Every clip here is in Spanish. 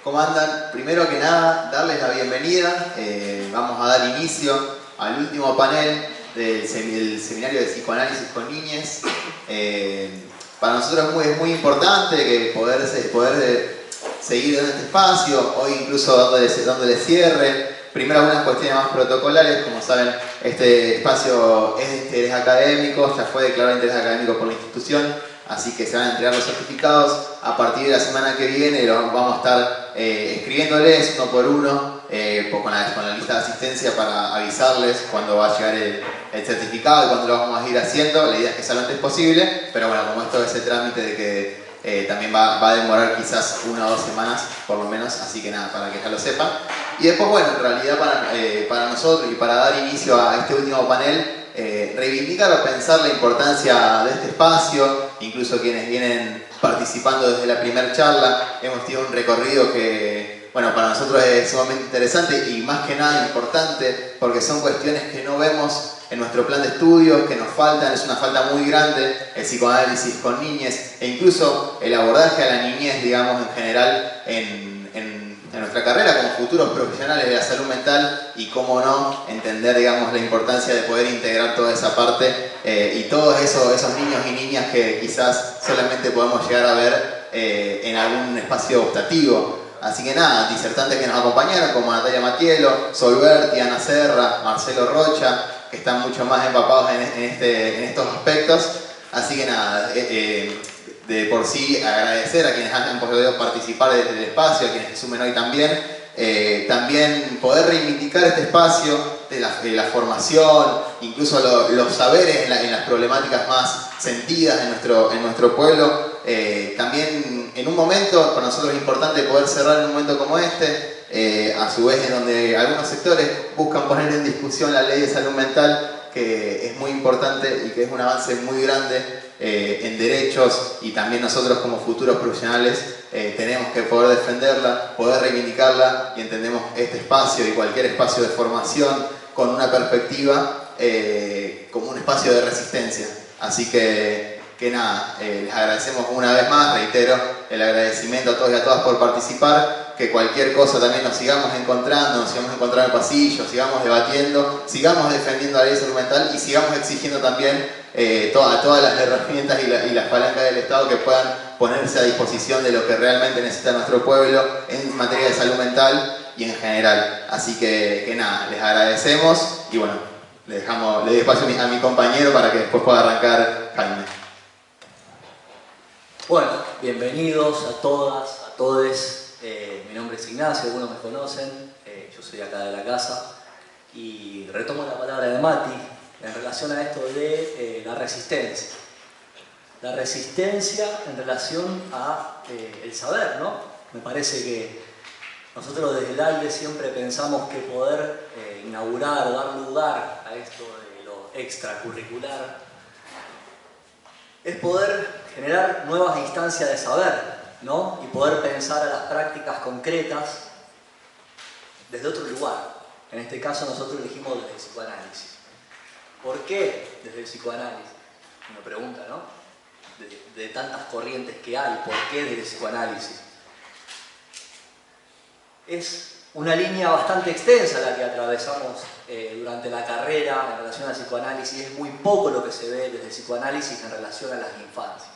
¿Cómo andan? Primero que nada, darles la bienvenida. Vamos a dar inicio al último panel del seminario de psicoanálisis con niñes. Para nosotros es muy importante que poder seguir en este espacio, hoy incluso dándole cierre. Primero algunas cuestiones más protocolares, como saben, este espacio es de interés académico, ya fue declarado de interés académico por la institución, así que se van a entregar los certificados. A partir de la semana que viene vamos a estar escribiéndoles uno por uno, con la lista de asistencia para avisarles cuándo va a llegar el certificado y cuándo lo vamos a ir haciendo. La idea es que sea lo antes posible, pero bueno, como esto es ese trámite de que también va a demorar quizás 1 o 2 semanas por lo menos, así que nada, para que ya lo sepan. Y después, bueno, en realidad para nosotros y para dar inicio a este último panel, reivindicar o pensar la importancia de este espacio, incluso quienes vienen participando desde la primera charla, hemos tenido un recorrido que, bueno, para nosotros es sumamente interesante y más que nada importante, porque son cuestiones que no vemos en nuestro plan de estudios, que nos faltan, es una falta muy grande, el psicoanálisis con niñes, e incluso el abordaje a la niñez, digamos, en general, en nuestra carrera como futuros profesionales de la salud mental, y cómo no entender, digamos, la importancia de poder integrar toda esa parte y todos esos niños y niñas que quizás solamente podemos llegar a ver en algún espacio optativo. Así que nada, disertantes que nos acompañaron como Natalia Matielo, Solberti, Ana Serra, Marcelo Rocha, que están mucho más empapados en estos aspectos. Así que nada, de por sí agradecer a quienes han podido participar del espacio, a quienes se sumen hoy también. También poder reivindicar este espacio de la formación, incluso los saberes en las problemáticas más sentidas en nuestro pueblo. También en un momento, para nosotros es importante poder cerrar en un momento como este, a su vez en donde algunos sectores buscan poner en discusión la ley de salud mental, que es muy importante y que es un avance muy grande en derechos, y también nosotros como futuros profesionales tenemos que poder defenderla, poder reivindicarla, y entendemos este espacio y cualquier espacio de formación con una perspectiva como un espacio de resistencia. Así que nada, les agradecemos una vez más, reitero el agradecimiento a todos y a todas por participar, que cualquier cosa también nos sigamos encontrando en el pasillo, sigamos debatiendo, sigamos defendiendo la ley de salud mental y sigamos exigiendo también todas las herramientas y las palancas del Estado que puedan ponerse a disposición de lo que realmente necesita nuestro pueblo en materia de salud mental y en general. Así que nada, les agradecemos y bueno, le doy espacio a mi compañero para que después pueda arrancar Jaime. Bueno, bienvenidos a todas, a todes. Mi nombre es Ignacio, algunos me conocen, yo soy acá de la casa y retomo la palabra de Mati en relación a esto de la resistencia. La resistencia en relación a el saber, ¿no? Me parece que nosotros desde el ALDE siempre pensamos que poder inaugurar, dar lugar a esto de lo extracurricular es poder generar nuevas instancias de saber, ¿no? Y poder pensar a las prácticas concretas desde otro lugar. En este caso nosotros elegimos desde el psicoanálisis. ¿Por qué desde el psicoanálisis? Una pregunta, ¿no? De tantas corrientes que hay, ¿por qué desde el psicoanálisis? Es una línea bastante extensa la que atravesamos durante la carrera en relación al psicoanálisis. Es muy poco lo que se ve desde el psicoanálisis en relación a las infancias.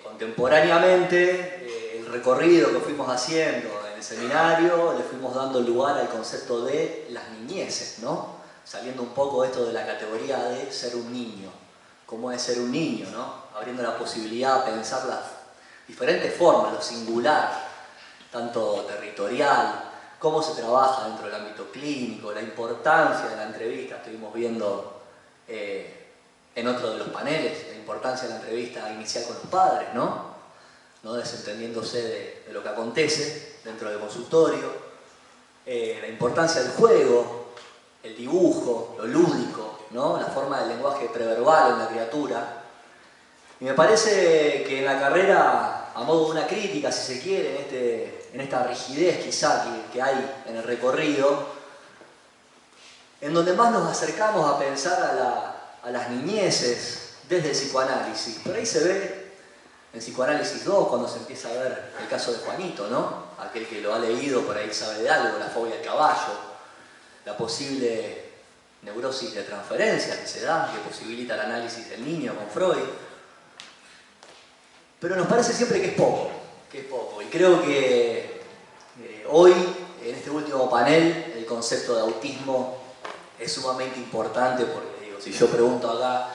Contemporáneamente, el recorrido que fuimos haciendo en el seminario, le fuimos dando lugar al concepto de las niñeces, ¿no? Saliendo un poco esto de la categoría de ser un niño. ¿Cómo es ser un niño, no? Abriendo la posibilidad de pensar las diferentes formas, lo singular, tanto territorial, cómo se trabaja dentro del ámbito clínico, la importancia de la entrevista. Estuvimos viendo en otro de los paneles la importancia de la entrevista inicial con los padres, ¿no? No desentendiéndose de lo que acontece dentro del consultorio, la importancia del juego, el dibujo, lo lúdico, ¿no? La forma del lenguaje preverbal en la criatura. Y me parece que en la carrera, a modo de una crítica, si se quiere, en esta rigidez quizá que hay en el recorrido, en donde más nos acercamos a pensar a las niñeces desde el psicoanálisis. Por ahí se ve en Psicoanálisis 2, cuando se empieza a ver el caso de Juanito, ¿no? Aquel que lo ha leído por ahí sabe de algo, la fobia al caballo, la posible neurosis de transferencia que se da, que posibilita el análisis del niño con Freud. Pero nos parece siempre que es poco. Y creo que hoy, en este último panel, el concepto de autismo es sumamente importante porque, digo, si yo pregunto acá,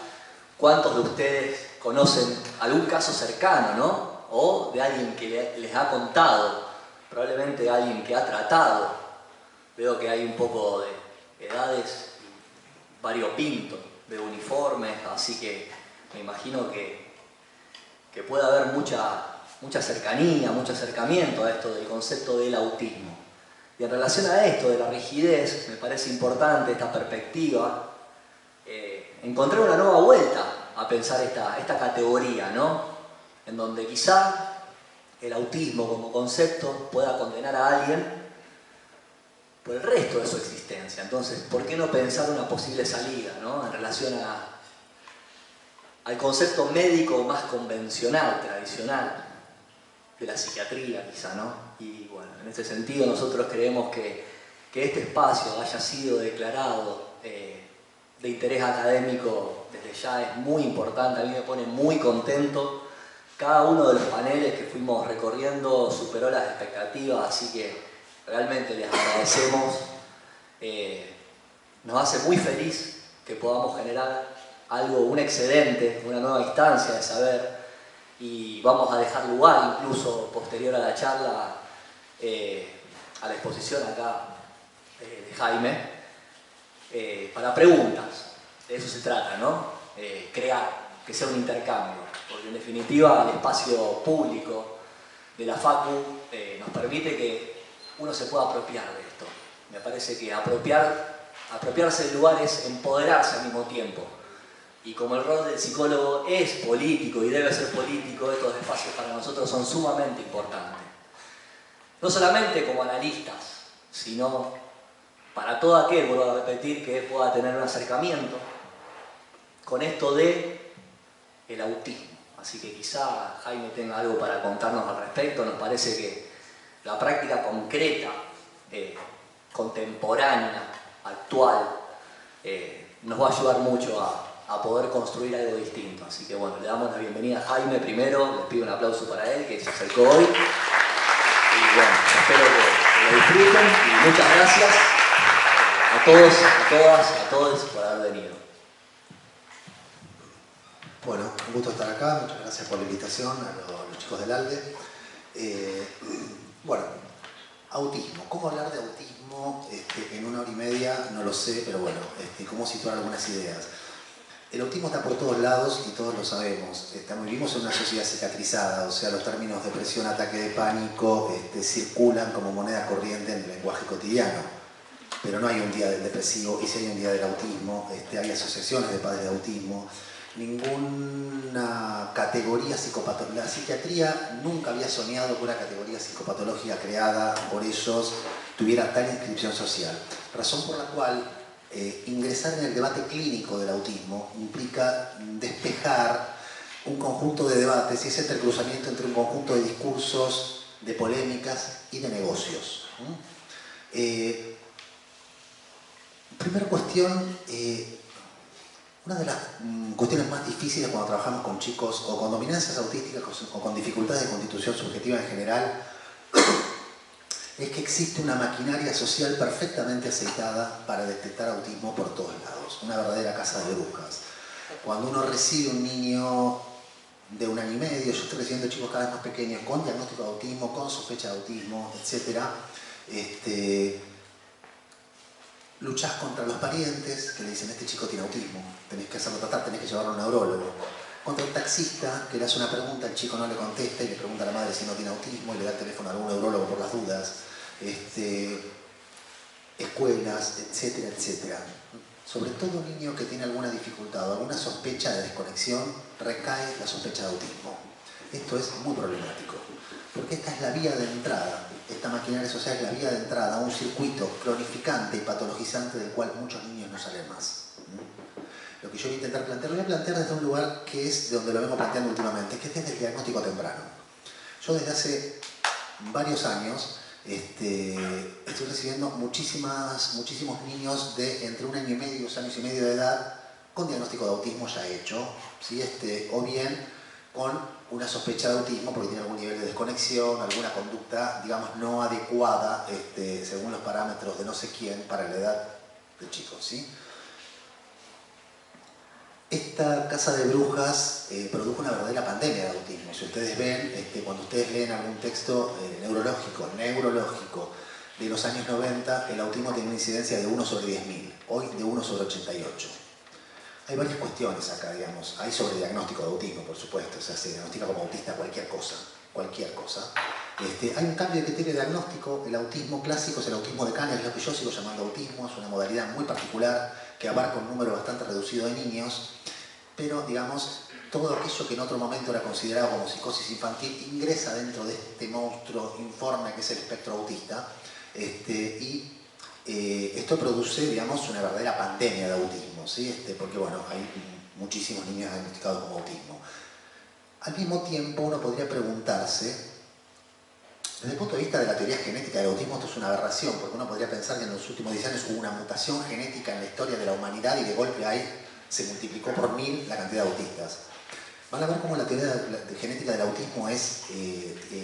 ¿cuántos de ustedes conocen algún caso cercano, ¿no? O de alguien que les ha contado, probablemente alguien que ha tratado? Veo que hay un poco de edades variopinto, de uniformes, así que me imagino que puede haber mucha cercanía, mucho acercamiento a esto del concepto del autismo. Y en relación a esto de la rigidez, me parece importante esta perspectiva, encontrar una nueva vuelta a pensar esta categoría, ¿no? En donde quizá el autismo como concepto pueda condenar a alguien por el resto de su existencia. Entonces, ¿por qué no pensar una posible salida, ¿no? En relación al concepto médico más convencional, tradicional, de la psiquiatría quizá, ¿no? Y bueno, en este sentido nosotros creemos que este espacio haya sido declarado de interés académico desde ya es muy importante. A mí me pone muy contento. Cada uno de los paneles que fuimos recorriendo superó las expectativas, así que realmente les agradecemos. Nos hace muy feliz que podamos generar algo, un excedente, una nueva instancia de saber, y vamos a dejar lugar incluso posterior a la charla a la exposición acá de Jaime para preguntas. De eso se trata, ¿no? Crear, que sea un intercambio, porque en definitiva el espacio público de la Facu nos permite que uno se pueda apropiar de esto. Me parece que apropiarse del lugar es empoderarse al mismo tiempo. Y como el rol del psicólogo es político y debe ser político, estos espacios para nosotros son sumamente importantes. No solamente como analistas, sino para todo aquel, vuelvo a repetir, que pueda tener un acercamiento con esto de el autismo. Así que quizá Jaime tenga algo para contarnos al respecto. Nos parece que la práctica concreta, contemporánea, actual, nos va a ayudar mucho a poder construir algo distinto. Así que bueno, le damos la bienvenida a Jaime primero, les pido un aplauso para él, que se acercó hoy. Y bueno, espero que lo disfruten y muchas gracias a todos, a todas, a todos por haber venido. Bueno, un gusto estar acá, muchas gracias por la invitación a los chicos del ALDE. Bueno, autismo. ¿Cómo hablar de autismo en una hora y media? No lo sé, pero bueno, cómo situar algunas ideas. El autismo está por todos lados y todos lo sabemos. Vivimos en una sociedad cicatrizada, o sea, los términos depresión, ataque de pánico circulan como moneda corriente en el lenguaje cotidiano. Pero no hay un día del depresivo, y si hay un día del autismo, hay asociaciones de padres de autismo. Ninguna categoría psicopatológica. La psiquiatría nunca había soñado que una categoría psicopatológica creada por ellos tuviera tal inscripción social. Razón por la cual ingresar en el debate clínico del autismo implica despejar un conjunto de debates y ese entrecruzamiento entre un conjunto de discursos, de polémicas y de negocios. Primera cuestión, una de las cuestiones más difíciles cuando trabajamos con chicos o con dominancias autísticas o con dificultades de constitución subjetiva en general es que existe una maquinaria social perfectamente aceitada para detectar autismo por todos lados, una verdadera caza de brujas. Cuando uno recibe un niño de 1 año y medio, yo estoy recibiendo chicos cada vez más pequeños con diagnóstico de autismo, con sospecha de autismo, etc. Luchás contra los parientes que le dicen este chico tiene autismo, tenés que hacerlo tratar, tenés que llevarlo a un neurólogo. Contra el taxista que le hace una pregunta, el chico no le contesta y le pregunta a la madre si no tiene autismo y le da el teléfono a algún neurólogo por las dudas. Escuelas, etcétera, etcétera. Sobre todo un niño que tiene alguna dificultad o alguna sospecha de desconexión, recae la sospecha de autismo. Esto es muy problemático, porque esta es la vía de entrada, esta maquinaria social es la vía de entrada a un circuito cronificante y patologizante del cual muchos niños no salen más. Lo que que yo voy a intentar plantear, lo voy a plantear desde un lugar que es de donde lo vengo planteando últimamente, que es desde el diagnóstico temprano. Yo desde hace varios años estoy recibiendo muchísimos niños de entre 1 año y medio y 2 años y medio de edad con diagnóstico de autismo ya hecho, ¿sí? O bien con una sospecha de autismo porque tiene algún nivel de desconexión, alguna conducta, digamos, no adecuada según los parámetros de no sé quién para la edad del chico, ¿sí? Esta casa de brujas produjo una verdadera pandemia de autismo. Si ustedes ven, cuando ustedes leen algún texto neurológico de los años 90, el autismo tiene una incidencia de 1 sobre 10.000, hoy de 1 sobre 88. Hay varias cuestiones acá, digamos. Hay sobrediagnóstico de autismo, por supuesto, o sea, se diagnostica como autista cualquier cosa. Hay un cambio de criterio de diagnóstico. El autismo clásico es el autismo de Kahneman, es lo que yo sigo llamando autismo, es una modalidad muy particular que abarca un número bastante reducido de niños, pero, digamos, todo aquello que en otro momento era considerado como psicosis infantil ingresa dentro de este monstruo informe que es el espectro autista, esto produce, digamos, una verdadera pandemia de autismo, ¿sí? Porque, bueno, hay muchísimos niños diagnosticados como autismo. Al mismo tiempo, uno podría preguntarse, desde el punto de vista de la teoría genética del autismo, esto es una aberración, porque uno podría pensar que en los últimos 10 años hubo una mutación genética en la historia de la humanidad y de golpe ahí se multiplicó por 1000 la cantidad de autistas. Van a ver cómo la teoría genética del autismo se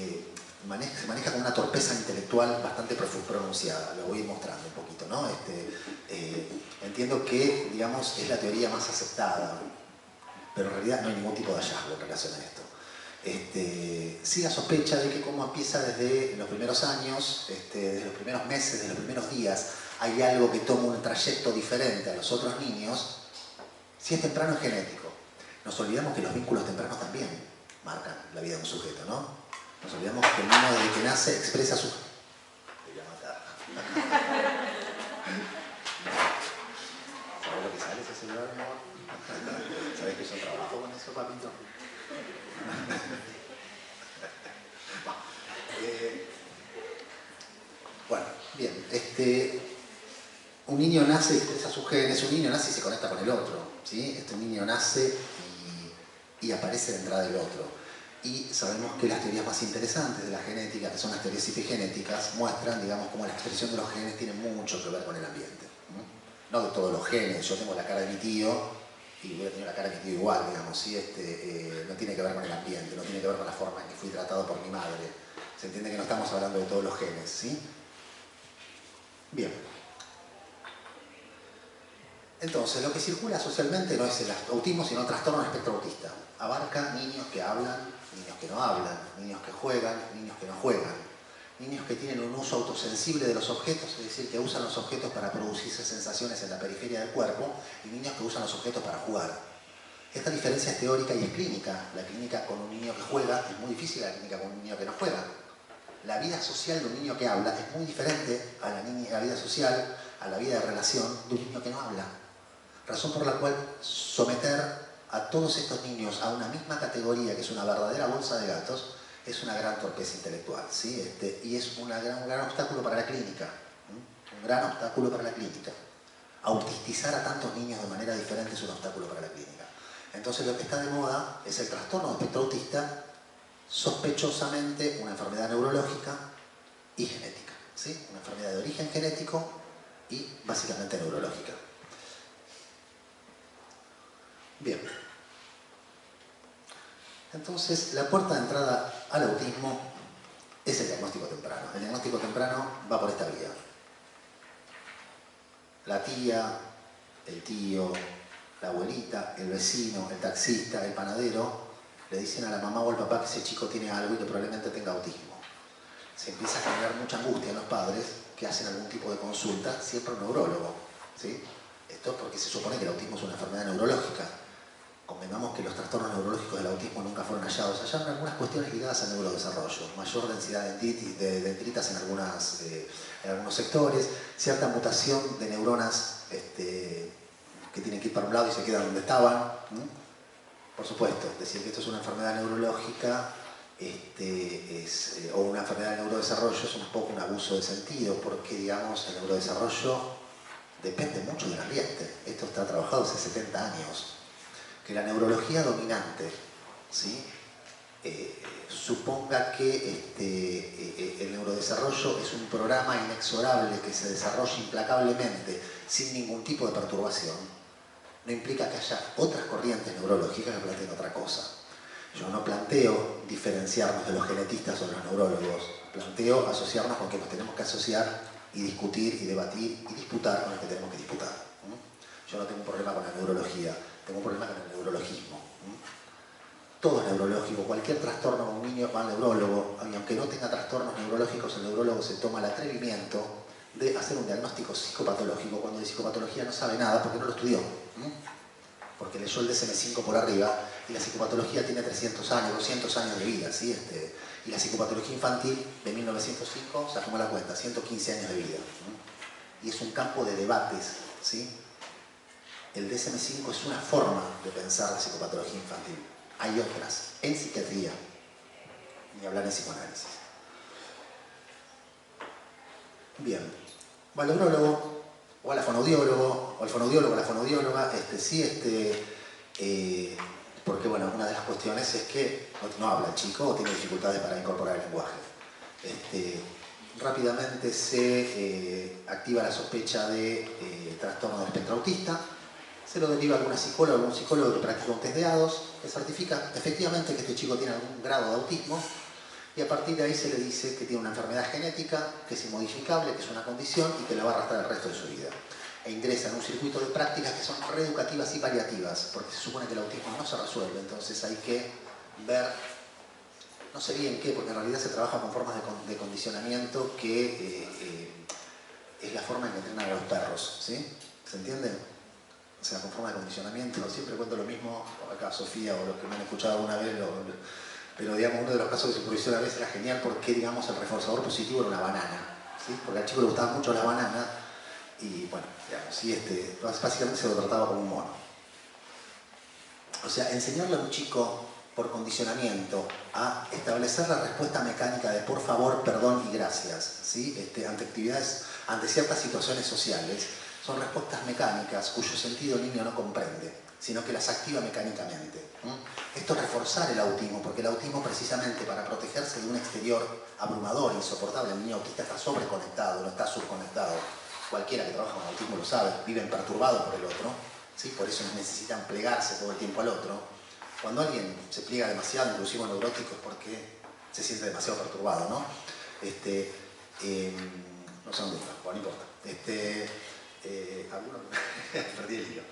maneja con una torpeza intelectual bastante pronunciada. Lo voy a ir mostrando un poquito, ¿no? Entiendo que, digamos, es la teoría más aceptada, pero en realidad no hay ningún tipo de hallazgo en relación a esto. Sí, la sospecha de que como empieza desde los primeros años, desde los primeros meses, desde los primeros días, hay algo que toma un trayecto diferente a los otros niños. Si es temprano, es genético. Nos olvidamos que los vínculos tempranos también marcan la vida de un sujeto, ¿no? Nos olvidamos que el niño desde que nace expresa su... Te voy a matar. ¿Sabes lo que sale ese celular, mi amor? ¿Sabes que yo trabajo con eso, papito? Bueno, bien. Un niño nace y expresa sus genes, un niño nace y se conecta con el otro, ¿sí? Este niño nace y aparece de entrada del otro. Y sabemos que las teorías más interesantes de la genética, que son las teorías epigenéticas, muestran, digamos, cómo la expresión de los genes tiene mucho que ver con el ambiente. No de todos los genes, yo tengo la cara de mi tío y voy a tener la cara de mi tío igual, digamos, ¿sí? No tiene que ver con el ambiente, no tiene que ver con la forma en que fui tratado por mi madre. Se entiende que no estamos hablando de todos los genes, ¿sí? Bien. Entonces, lo que circula socialmente no es el autismo, sino el trastorno del espectro autista. Abarca niños que hablan, niños que no hablan, niños que juegan, niños que no juegan, niños que tienen un uso autosensible de los objetos, es decir, que usan los objetos para producirse sensaciones en la periferia del cuerpo, y niños que usan los objetos para jugar. Esta diferencia es teórica y es clínica. La clínica con un niño que juega es muy difícil a la clínica con un niño que no juega. La vida social de un niño que habla es muy diferente a la vida social, a la vida de relación de un niño que no habla. Razón por la cual someter a todos estos niños a una misma categoría, que es una verdadera bolsa de gatos, es una gran torpeza intelectual, ¿sí? Y es un gran obstáculo para la clínica. Un gran obstáculo para la clínica. Autistizar a tantos niños de manera diferente es un obstáculo para la clínica. Entonces lo que está de moda es el trastorno de espectro autista, sospechosamente una enfermedad neurológica y genética, ¿sí? Una enfermedad de origen genético y básicamente neurológica. Bien. Entonces, la puerta de entrada al autismo es el diagnóstico temprano. El diagnóstico temprano va por esta vía. La tía, el tío, la abuelita, el vecino, el taxista, el panadero, le dicen a la mamá o al papá que ese chico tiene algo y que probablemente tenga autismo. Se empieza a generar mucha angustia en los padres que hacen algún tipo de consulta, siempre un neurólogo, ¿sí? Esto es porque se supone que el autismo es una enfermedad neurológica. Convengamos que los trastornos neurológicos del autismo nunca fueron hallados. Hallaron algunas cuestiones ligadas al neurodesarrollo, mayor densidad de dendritas en algunos sectores, cierta mutación de neuronas que tienen que ir para un lado y se quedan donde estaban. Por supuesto, decir que esto es una enfermedad neurológica o una enfermedad del neurodesarrollo es un poco un abuso de sentido, porque, digamos, el neurodesarrollo depende mucho del ambiente. Esto está trabajado hace 70 años, que la neurología dominante, ¿sí? Suponga que el neurodesarrollo es un programa inexorable que se desarrolla implacablemente sin ningún tipo de perturbación, no implica que haya otras corrientes neurológicas que planteen otra cosa. Yo no planteo diferenciarnos de los genetistas o de los neurólogos, planteo asociarnos con que nos tenemos que asociar y discutir y debatir y disputar con los que tenemos que disputar. Yo no tengo un problema con la neurología, tengo un problema con el neurologismo. Todo es neurológico, cualquier trastorno de un niño va al neurólogo, y aunque no tenga trastornos neurológicos, el neurólogo se toma el atrevimiento de hacer un diagnóstico psicopatológico cuando de psicopatología no sabe nada porque no lo estudió. Porque leyó el DSM-5 por arriba y la psicopatología tiene 300 años, 200 años de vida, ¿sí? Y la psicopatología infantil de 1905, sacamos la cuenta, 115 años de vida. Y es un campo de debates, ¿sí? El DSM-5 es una forma de pensar la psicopatología infantil. Hay otras, en psiquiatría, ni hablar en psicoanálisis. Bien, va al neurólogo, o al fonoaudiólogo, o al fonoaudiólogo, o la fonoaudióloga, porque bueno, una de las cuestiones es que no habla el chico o tiene dificultades para incorporar el lenguaje. Rápidamente se activa la sospecha de trastorno del espectro autista, se lo deriva a alguna psicóloga o algún psicólogo que practica un test de A2, que certifica efectivamente que este chico tiene algún grado de autismo, y a partir de ahí se le dice que tiene una enfermedad genética, que es inmodificable, que es una condición y que la va a arrastrar el resto de su vida. E ingresa en un circuito de prácticas que son reeducativas y paliativas, porque se supone que el autismo no se resuelve, entonces hay que ver, no sé bien qué, porque en realidad se trabaja con formas de condicionamiento que es la forma en que entrenan a los perros, ¿sí? ¿Se entiende? O sea, con forma de condicionamiento, siempre cuento lo mismo, acá Sofía o los que me han escuchado alguna vez, pero digamos, uno de los casos de supervisión a veces era genial porque, digamos, el reforzador positivo era una banana, ¿sí? Porque al chico le gustaba mucho la banana y, bueno, digamos, sí, básicamente se lo trataba como un mono. O sea, enseñarle a un chico por condicionamiento a establecer la respuesta mecánica de por favor, perdón y gracias, ¿sí? Ante actividades, ante ciertas situaciones sociales, son respuestas mecánicas cuyo sentido el niño no comprende, sino que las activa mecánicamente. Esto es reforzar el autismo, porque el autismo precisamente para protegerse de un exterior abrumador, insoportable, el niño autista está sobreconectado, no está subconectado. Cualquiera que trabaja con autismo lo sabe, viven perturbados por el otro, ¿sí? Por eso necesitan plegarse todo el tiempo al otro. Cuando alguien se pliega demasiado, inclusive neurótico, es porque se siente demasiado perturbado, ¿no? No sé dónde está, bueno, no importa. Perdí el hilo.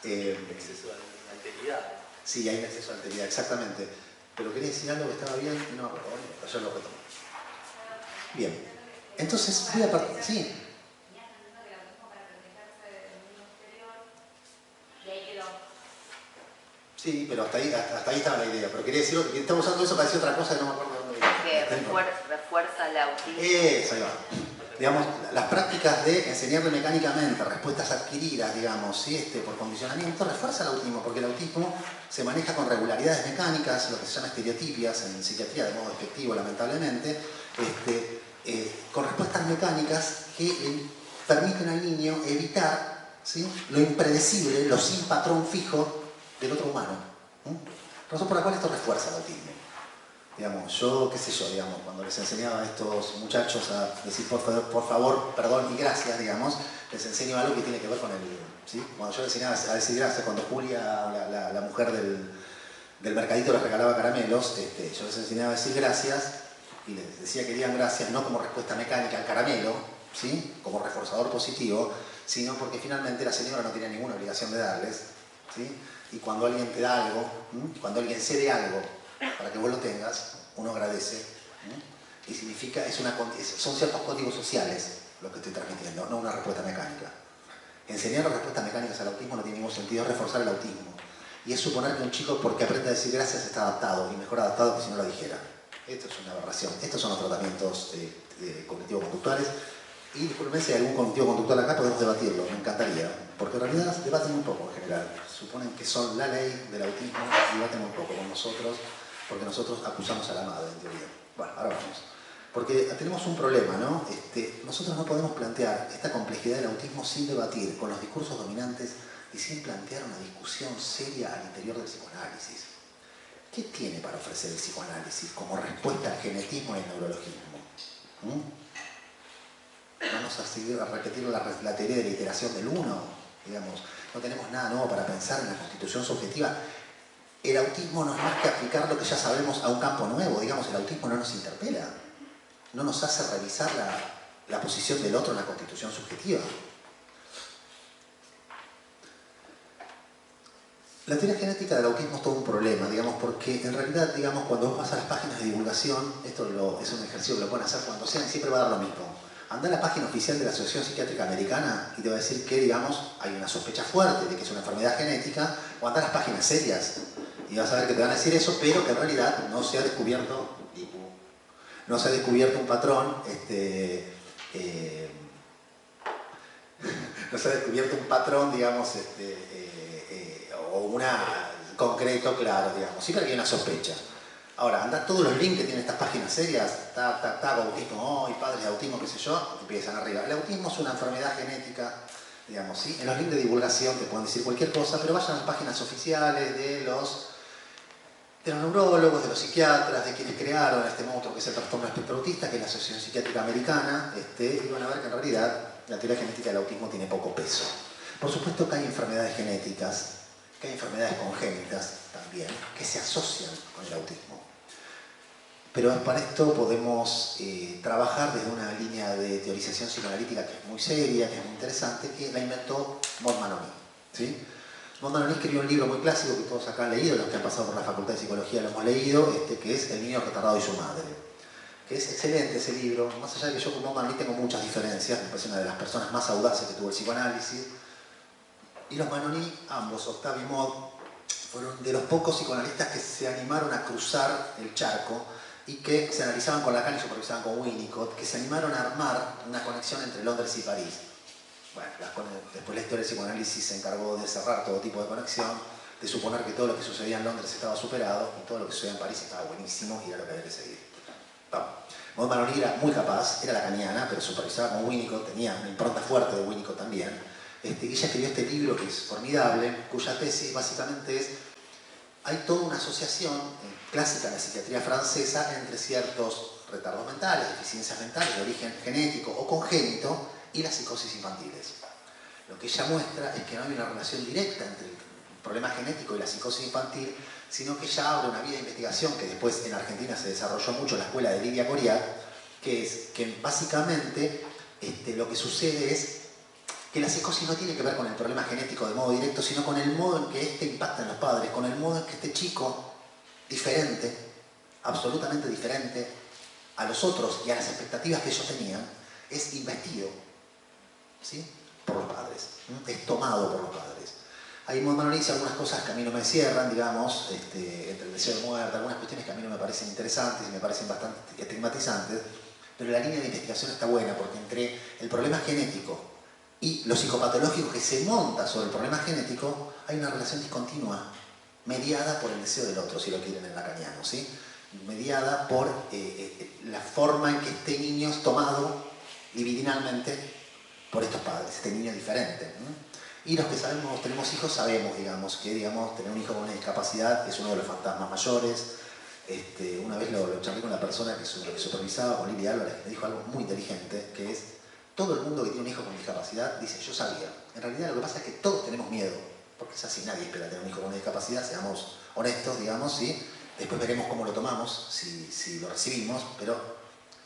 Exceso de alteridad. Sí, hay un exceso de alteridad, exactamente. Pero quería decir algo que estaba bien y no me acuerdo, yo lo retomo. Bien, entonces voy a partir. Sí. Sí, pero hasta ahí estaba la idea. Pero quería decir que estamos usando eso para decir otra cosa que no me acuerdo dónde iba. Que refuerza el autismo. Eso, ahí va. Digamos, las prácticas de enseñarle mecánicamente respuestas adquiridas, digamos, ¿sí? Por condicionamiento, refuerza el autismo, porque el autismo se maneja con regularidades mecánicas, lo que se llama estereotipias en psiquiatría de modo despectivo, lamentablemente, con respuestas mecánicas que permiten al niño evitar, ¿sí? Lo impredecible, lo sin patrón fijo del otro humano. Razón por la cual esto refuerza el autismo. Digamos, yo, qué sé yo, digamos, cuando les enseñaba a estos muchachos a decir por favor, perdón y gracias, digamos, les enseño algo que tiene que ver con el, ¿sí? Cuando yo les enseñaba a decir gracias, cuando Julia, la mujer del mercadito les regalaba caramelos, yo les enseñaba a decir gracias y les decía que digan gracias no como respuesta mecánica al caramelo, ¿sí? Como reforzador positivo, sino porque finalmente la señora no tenía ninguna obligación de darles, ¿sí? Y cuando alguien te da algo, cuando alguien cede algo, para que vos lo tengas, uno agradece, y significa, son ciertos códigos sociales lo que estoy transmitiendo, no una respuesta mecánica. Enseñar respuestas mecánicas al autismo no tiene ningún sentido, es reforzar el autismo. Y es suponer que un chico, porque aprende a decir gracias, está adaptado, y mejor adaptado que si no lo dijera. Esto es una aberración. Estos son los tratamientos cognitivo-conductuales. Y disculpen si hay algún cognitivo-conductual acá, podemos debatirlo, me encantaría. Porque en realidad debaten muy poco en general. Suponen que son la ley del autismo y debaten muy poco con nosotros, porque nosotros acusamos a la madre, en teoría. Bueno, ahora vamos. Porque tenemos un problema, ¿no? Nosotros no podemos plantear esta complejidad del autismo sin debatir con los discursos dominantes y sin plantear una discusión seria al interior del psicoanálisis. ¿Qué tiene para ofrecer el psicoanálisis como respuesta al genetismo y al neurologismo? Vamos a seguir a repetir la teoría de la iteración del uno, digamos. No tenemos nada nuevo para pensar en la constitución subjetiva. El autismo no es más que aplicar lo que ya sabemos a un campo nuevo, digamos, el autismo no nos interpela, no nos hace revisar la posición del otro en la constitución subjetiva. La teoría genética del autismo es todo un problema, digamos, porque en realidad, digamos, cuando vos vas a las páginas de divulgación, esto es un ejercicio que lo pueden hacer cuando sean, siempre va a dar lo mismo. Anda a la página oficial de la Asociación Psiquiátrica Americana y te va a decir que, digamos, hay una sospecha fuerte de que es una enfermedad genética, o anda a las páginas serias y vas a ver que te van a decir eso, pero que en realidad no se ha descubierto, un patrón, no se ha descubierto un patrón, digamos, o una concreto, claro, digamos. Siempre hay una sospecha. Ahora, anda todos los links que tienen estas páginas serias, autismo hoy, padres de autismo, qué sé yo, empiezan arriba. El autismo es una enfermedad genética, digamos, ¿sí? En los links de divulgación te pueden decir cualquier cosa, pero vayan a las páginas oficiales de los neurólogos, de los psiquiatras, de quienes crearon este monstruo que es el trastorno espectro autista, que es la Asociación Psiquiátrica Americana, y van a ver que en realidad la teoría genética del autismo tiene poco peso. Por supuesto que hay enfermedades genéticas, que hay enfermedades congénitas también, que se asocian con el autismo. Pero para esto podemos trabajar desde una línea de teorización psicoanalítica que es muy seria, que es muy interesante, que la inventó Maud Manoni, ¿sí? Maud Manoni escribió un libro muy clásico que todos acá han leído, los que han pasado por la Facultad de Psicología lo hemos leído, que es El niño retardado y su madre. Que es excelente ese libro, más allá de que yo con Maud Manoni tengo muchas diferencias, me parece una de las personas más audaces que tuvo el psicoanálisis. Y los Manoni, ambos, Octavio y Maud, fueron de los pocos psicoanalistas que se animaron a cruzar el charco y que se analizaban con Lacan y supervisaban con Winnicott, que se animaron a armar una conexión entre Londres y París. Bueno, después la historia del psicoanálisis se encargó de cerrar todo tipo de conexión, de suponer que todo lo que sucedía en Londres estaba superado y todo lo que sucedía en París estaba buenísimo y era lo que había que seguir. Maud Manoni era muy capaz, era lacaniana, pero supervisaba con Winnicott, tenía una impronta fuerte de Winnicott también. Ella escribió este libro que es formidable, cuya tesis básicamente es: hay toda una asociación clásica en la psiquiatría francesa entre ciertos retardos mentales, deficiencias mentales de origen genético o congénito y las psicosis infantiles. Lo que ella muestra es que no hay una relación directa entre el problema genético y la psicosis infantil, sino que ella abre una vía de investigación que después en Argentina se desarrolló mucho en la escuela de Lidia Coriat, que es que básicamente lo que sucede es que la psicosis no tiene que ver con el problema genético de modo directo, sino con el modo en que impacta en los padres, con el modo en que este chico, diferente, absolutamente diferente a los otros y a las expectativas que ellos tenían, es investido, ¿sí?, por los padres, es tomado por los padres. Ahí Maud Manoni dice algunas cosas que a mí no me cierran, digamos, entre el deseo de muerte, algunas cuestiones que a mí no me parecen interesantes y me parecen bastante estigmatizantes, pero la línea de investigación está buena porque entre el problema genético y lo psicopatológico que se monta sobre el problema genético hay una relación discontinua, mediada por el deseo del otro, si lo quieren en lacaniano, ¿sí? Mediada por la forma en que este niño es tomado libidinalmente por estos padres, este niño diferente. Y los que sabemos, tenemos hijos, sabemos, digamos, que tener un hijo con una discapacidad es uno de los fantasmas mayores. Una vez lo charlé con la persona que supervisaba, con Lili Álvarez, que me dijo algo muy inteligente, que es: todo el mundo que tiene un hijo con discapacidad dice, yo sabía. En realidad lo que pasa es que todos tenemos miedo, porque es así, nadie espera tener un hijo con una discapacidad, seamos honestos, digamos, ¿sí? Después veremos cómo lo tomamos, si lo recibimos, pero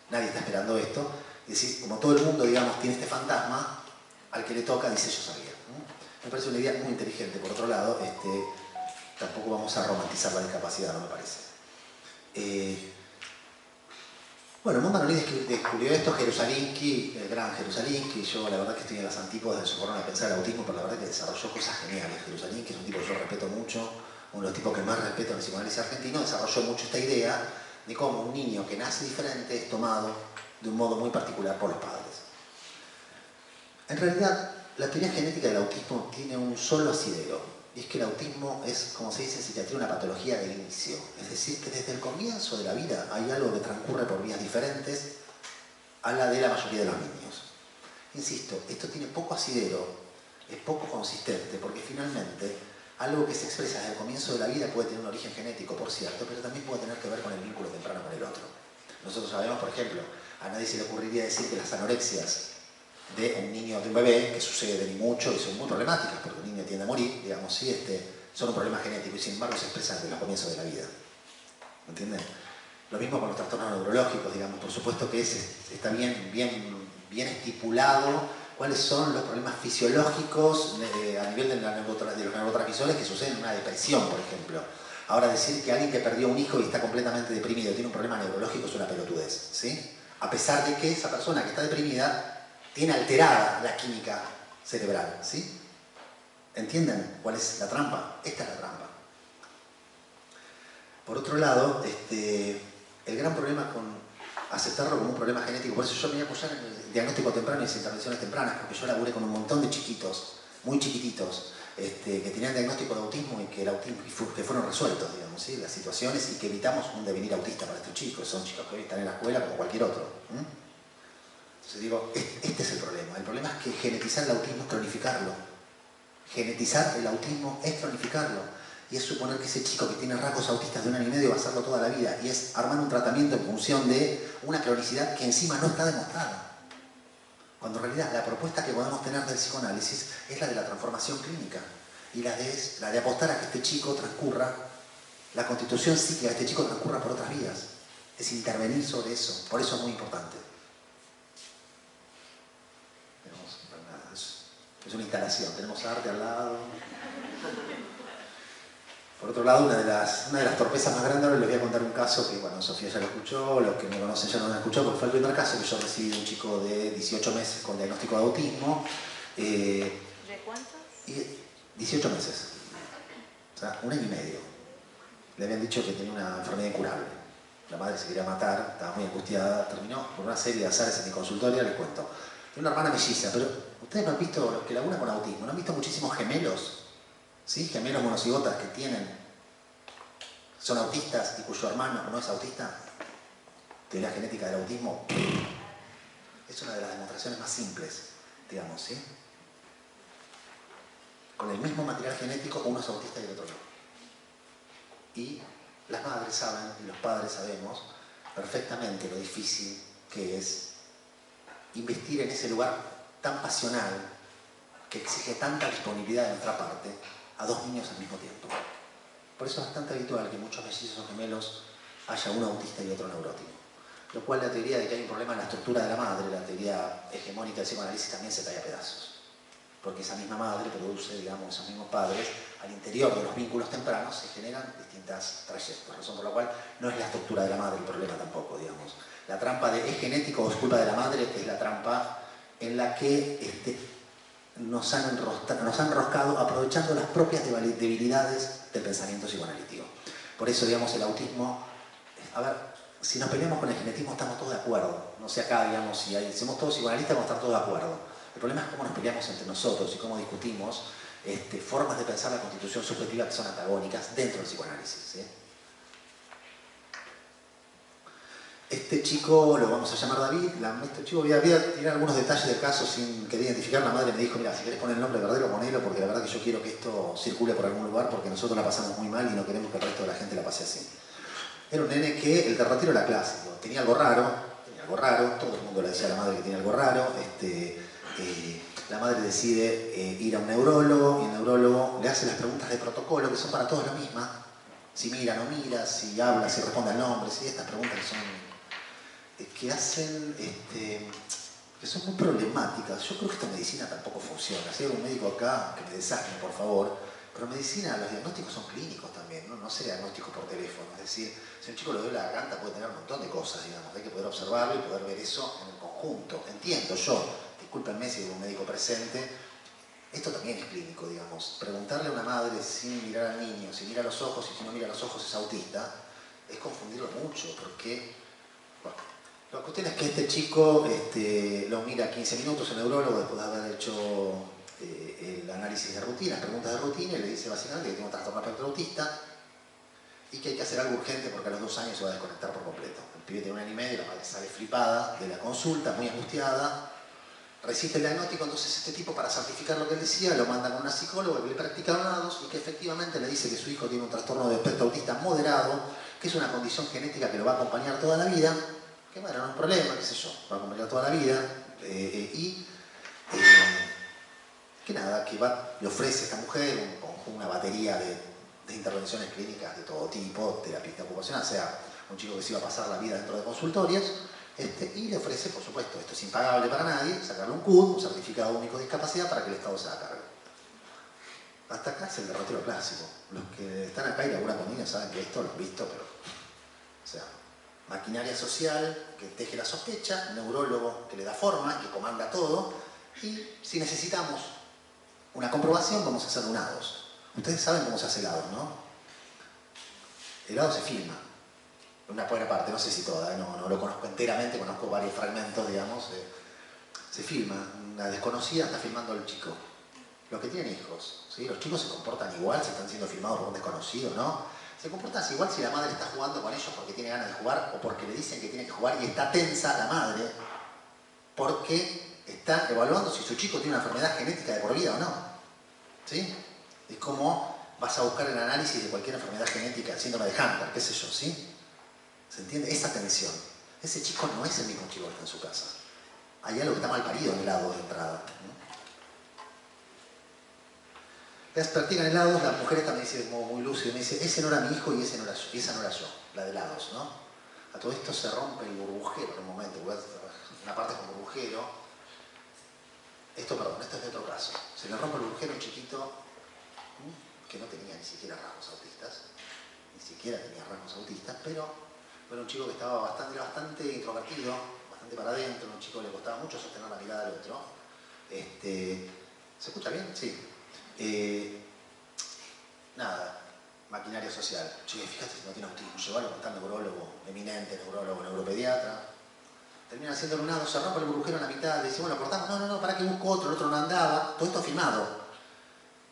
nadie está esperando esto. Es decir, como todo el mundo, digamos, tiene este fantasma, al que le toca dice, yo sabía. Me parece una idea muy inteligente. Por otro lado, tampoco vamos a romantizar la discapacidad, no me parece. Bueno, Maud Manoni descubrió esto, Jerusalinski, el gran Jerusalinski. Yo la verdad que estoy en las antípodas de su forma de pensar el autismo, pero la verdad que desarrolló cosas geniales. Jerusalinski es un tipo que yo respeto mucho, uno de los tipos que más respeto en el psicoanálisis argentino. Desarrolló mucho esta idea de cómo un niño que nace diferente es tomado de un modo muy particular por los padres. En realidad, la teoría genética del autismo tiene un solo asidero, y es que el autismo es, como se dice en psiquiatría, una patología del inicio. Es decir, que desde el comienzo de la vida hay algo que transcurre por vías diferentes a la de la mayoría de los niños. Insisto, esto tiene poco asidero, es poco consistente, porque finalmente algo que se expresa desde el comienzo de la vida puede tener un origen genético, por cierto, pero también puede tener que ver con el vínculo temprano con el otro. Nosotros sabemos, por ejemplo, a nadie se le ocurriría decir que las anorexias de un niño, de un bebé, que suceden y mucho y son muy problemáticas, porque un niño tiende a morir, digamos, ¿sí? Son un problema genético y sin embargo se expresan desde los comienzos de la vida. ¿Entienden? Lo mismo con los trastornos neurológicos, digamos, por supuesto que está bien estipulado cuáles son los problemas fisiológicos a nivel de los neurotransmisores que suceden en una depresión, por ejemplo. Ahora, decir que alguien que perdió un hijo y está completamente deprimido tiene un problema neurológico es una pelotudez, ¿sí? A pesar de que esa persona que está deprimida tiene alterada la química cerebral, ¿sí? ¿Entienden cuál es la trampa? Esta es la trampa. Por otro lado, el gran problema con aceptarlo como un problema genético, por eso yo me voy a apoyar en el diagnóstico temprano y las intervenciones tempranas, porque yo laburé con un montón de chiquitos, muy chiquititos, que tenían diagnóstico de autismo y que el autismo que fueron resueltos, digamos, ¿sí? Las situaciones y que evitamos un devenir autista para estos chicos. Son chicos que hoy están en la escuela como cualquier otro. Entonces digo, este es el problema. El problema es que genetizar el autismo es cronificarlo. Genetizar el autismo es cronificarlo. Y es suponer que ese chico que tiene rasgos autistas de 1 año y medio va a hacerlo toda la vida. Y es armar un tratamiento en función de una cronicidad que encima no está demostrada. Cuando en realidad la propuesta que podemos tener del psicoanálisis es la de la transformación clínica. Y la de apostar a que este chico transcurra, la constitución psíquica de este chico transcurra por otras vías. Es intervenir sobre eso. Por eso es muy importante. Es una instalación, tenemos arte al lado. Por otro lado, una de las torpezas más grandes, ahora les voy a contar un caso que, bueno, Sofía ya lo escuchó, los que me conocen ya no lo han escuchado, porque fue el primer caso que yo recibí de un chico de 18 meses con diagnóstico de autismo. ¿De cuántos? 18 meses. O sea, 1 año y medio. Le habían dicho que tenía una enfermedad incurable. La madre se quería matar, estaba muy angustiada, terminó por una serie de azares en mi consultorio, les cuento. Tiene una hermana melliza, pero ustedes no han visto, los que laburan con autismo, ¿no han visto muchísimos gemelos? ¿Sí? Gemelos monocigotas que son autistas y cuyo hermano no es autista. Teoría genética del autismo es una de las demostraciones más simples, digamos, ¿sí? Con el mismo material genético, uno es autista y el otro no. Y las madres saben, y los padres sabemos perfectamente lo difícil que es investir en ese lugar tan pasional que exige tanta disponibilidad de nuestra parte a 2 niños al mismo tiempo. Por eso es bastante habitual que muchos mellizos o gemelos haya uno autista y otro neurótico. Lo cual la teoría de que hay un problema en la estructura de la madre, la teoría hegemónica del psicoanálisis, también se cae a pedazos. Porque esa misma madre produce, digamos, esos mismos padres, al interior de los vínculos tempranos se generan distintas trayectos, razón por la cual no es la estructura de la madre el problema tampoco, digamos. La trampa de ¿es genético o es culpa de la madre? Es la trampa en la que nos han enroscado aprovechando las propias debilidades del pensamiento psicoanalítico. Por eso, digamos, el autismo, a ver, si nos peleamos con el genetismo estamos todos de acuerdo. No sé acá, digamos, si somos todos psicoanalistas vamos a estar todos de acuerdo. El problema es cómo nos peleamos entre nosotros y cómo discutimos formas de pensar la constitución subjetiva que son antagónicas dentro del psicoanálisis, ¿sí? Este chico lo vamos a llamar David. Este chico voy a tirar algunos detalles del caso sin querer identificar. La madre me dijo, mira, si querés poner el nombre verdadero, ponelo, porque la verdad que yo quiero que esto circule por algún lugar porque nosotros la pasamos muy mal y no queremos que el resto de la gente la pase así. Era un nene que el derrotero era clásico, tenía algo raro, todo el mundo le decía a la madre que tenía algo raro. La madre decide ir a un neurólogo y el neurólogo le hace las preguntas de protocolo que son para todos las mismas. Si mira, no mira, si habla, si responde al nombre, si estas preguntas que son que son muy problemáticas. Yo creo que esta medicina tampoco funciona. Si hay algún médico acá que me desastre, por favor, pero en medicina los diagnósticos son clínicos también, no se diagnósticos por teléfono. Es decir, si un chico le duele la garganta puede tener un montón de cosas, digamos. Hay que poder observarlo y poder ver eso en el conjunto. Entiendo yo, discúlpenme si hay un médico presente, esto también es clínico, digamos. Preguntarle a una madre sin mirar al niño, si mira a los ojos y si no mira a los ojos es autista, es confundirlo mucho, porque, bueno, la cuestión es que este chico lo mira 15 minutos el neurólogo después de haber hecho el análisis de rutina, preguntas de rutina, y le dice básicamente que tiene un trastorno espectro autista y que hay que hacer algo urgente porque a los 2 años se va a desconectar por completo. El pibe tiene 1 año y medio, la madre sale flipada de la consulta, muy angustiada, resiste el diagnóstico. Entonces este tipo, para certificar lo que él decía, lo manda con una psicóloga que le practica donados y que efectivamente le dice que su hijo tiene un trastorno de espectro autista moderado, que es una condición genética que lo va a acompañar toda la vida, que bueno, no es un problema, qué sé yo, va a acompañar toda la vida, que nada, que le ofrece a esta mujer una batería de intervenciones clínicas de todo tipo, terapista ocupacional, o sea, un chico que se iba a pasar la vida dentro de consultorios, y le ofrece, por supuesto, esto es impagable para nadie, sacarle un CUD, un certificado único de discapacidad, para que el Estado se haga cargo. Hasta acá es el derrotero clásico. Los que están acá y laburan con niños saben que esto lo han visto, pero... O sea, maquinaria social que teje la sospecha, neurólogo que le da forma, que comanda todo, y si necesitamos una comprobación, vamos a hacer donados. Ustedes saben cómo se hace helado, ¿no? El helado se filma. Una buena parte, no sé si toda, no lo conozco enteramente, conozco varios fragmentos, digamos. Se filma, una desconocida está filmando al chico. Los que tienen hijos, ¿sí? Los chicos se comportan igual si están siendo filmados por un desconocido, ¿no? Se comportan igual si la madre está jugando con ellos porque tiene ganas de jugar o porque le dicen que tiene que jugar y está tensa la madre porque está evaluando si su chico tiene una enfermedad genética de por vida o no. ¿Sí? Es como vas a buscar el análisis de cualquier enfermedad genética, el síndrome de Hunter, qué sé yo, ¿sí? ¿Se entiende? Esa tensión. Ese chico no es el mismo chico que está en su casa. Hay algo que está mal parido en el lado de entrada, ¿no? Las practican helados, la mujer esta me dice de modo muy lúcido, me dice, ese no era mi hijo y ese no era yo, y esa no era yo, la de helados, ¿no? A todo esto se rompe el burbujero en un momento, una parte con burbujero. Esto es de otro caso. Se le rompe el burbujero a un chiquito que no tenía ni siquiera rasgos autistas, pero era un chico que estaba bastante introvertido, bastante para adentro, un chico que le costaba mucho sostener la mirada del otro. ¿Se escucha bien? Sí. Nada, maquinaria social. Che, fíjate si no tiene autismo, llevarlo con tal neurólogo, eminente neurólogo, neuropediatra. Termina haciendo un lado, se rompe el burbujero en la mitad, le decimos, lo cortamos, no, para que busco otro, el otro no andaba, todo esto filmado.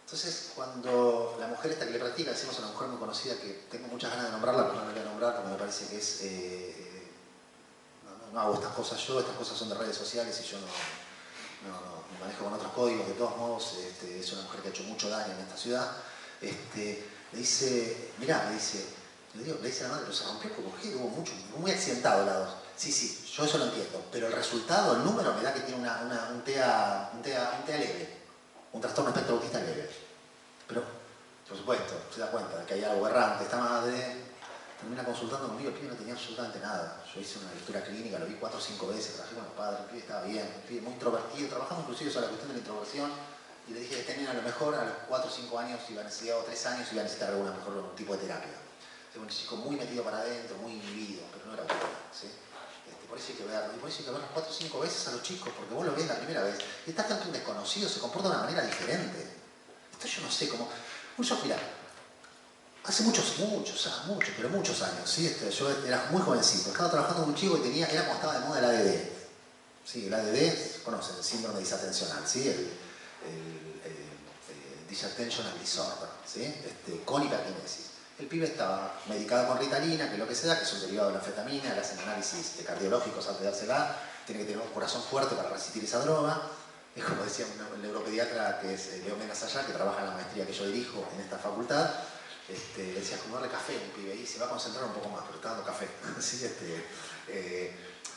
Entonces, cuando la mujer esta que le practica, decimos a una mujer muy conocida que tengo muchas ganas de nombrarla, pero no la voy a nombrar porque me parece que es... no hago estas cosas yo, estas cosas son de redes sociales y yo no me manejo con otros códigos. De todos modos, es una mujer que ha hecho mucho daño en esta ciudad. Le dice, mirá, le dice a la madre, pero se rompió el burbujero, hubo mucho, muy accidentado al lado. Sí, yo eso lo entiendo, pero el resultado, el número me da que tiene un TEA leve, un trastorno espectro autista leve. Pero, por supuesto, se da cuenta de que hay algo errante. Esta madre termina consultando conmigo, el pibe no tenía absolutamente nada. Yo hice una lectura clínica, lo vi 4 o 5 veces, trabajé con los padres, el pibe estaba bien, el pibe muy introvertido, trabajamos inclusive sobre la cuestión de la introversión, y le dije que este nene a lo mejor a los 4 o 5 años iba a necesitar, o 3 años iba a necesitar algún tipo de terapia. Un chico muy metido para adentro, muy inhibido, pero no era bueno, ¿sí? Por eso hay que verlo, y por eso hay que verlo 4 o 5 veces a los chicos, porque vos lo ves la primera vez, y estás tanto un desconocido, se comporta de una manera diferente. Esto yo no sé cómo... Mirá, hace muchos años, ¿sí? Yo era muy jovencito, estaba trabajando con un chico que era como estaba de moda el ADD. Sí, el ADD, conocen, el síndrome disatencional, ¿sí? El Disattentional Disorder, ¿sí? Con hiperquinesis. El pibe estaba medicado con Ritalina, que es lo que se da, que es un derivado de la anfetamina, le hacen análisis cardiológicos antes de dársela, tiene que tener un corazón fuerte para resistir esa droga. Es como decía el neuropediatra, que es Leo Mena Sayá, que trabaja en la maestría que yo dirijo en esta facultad, le decía, como darle café a un pibe y se va a concentrar un poco más, pero está dando café. ¿Sí?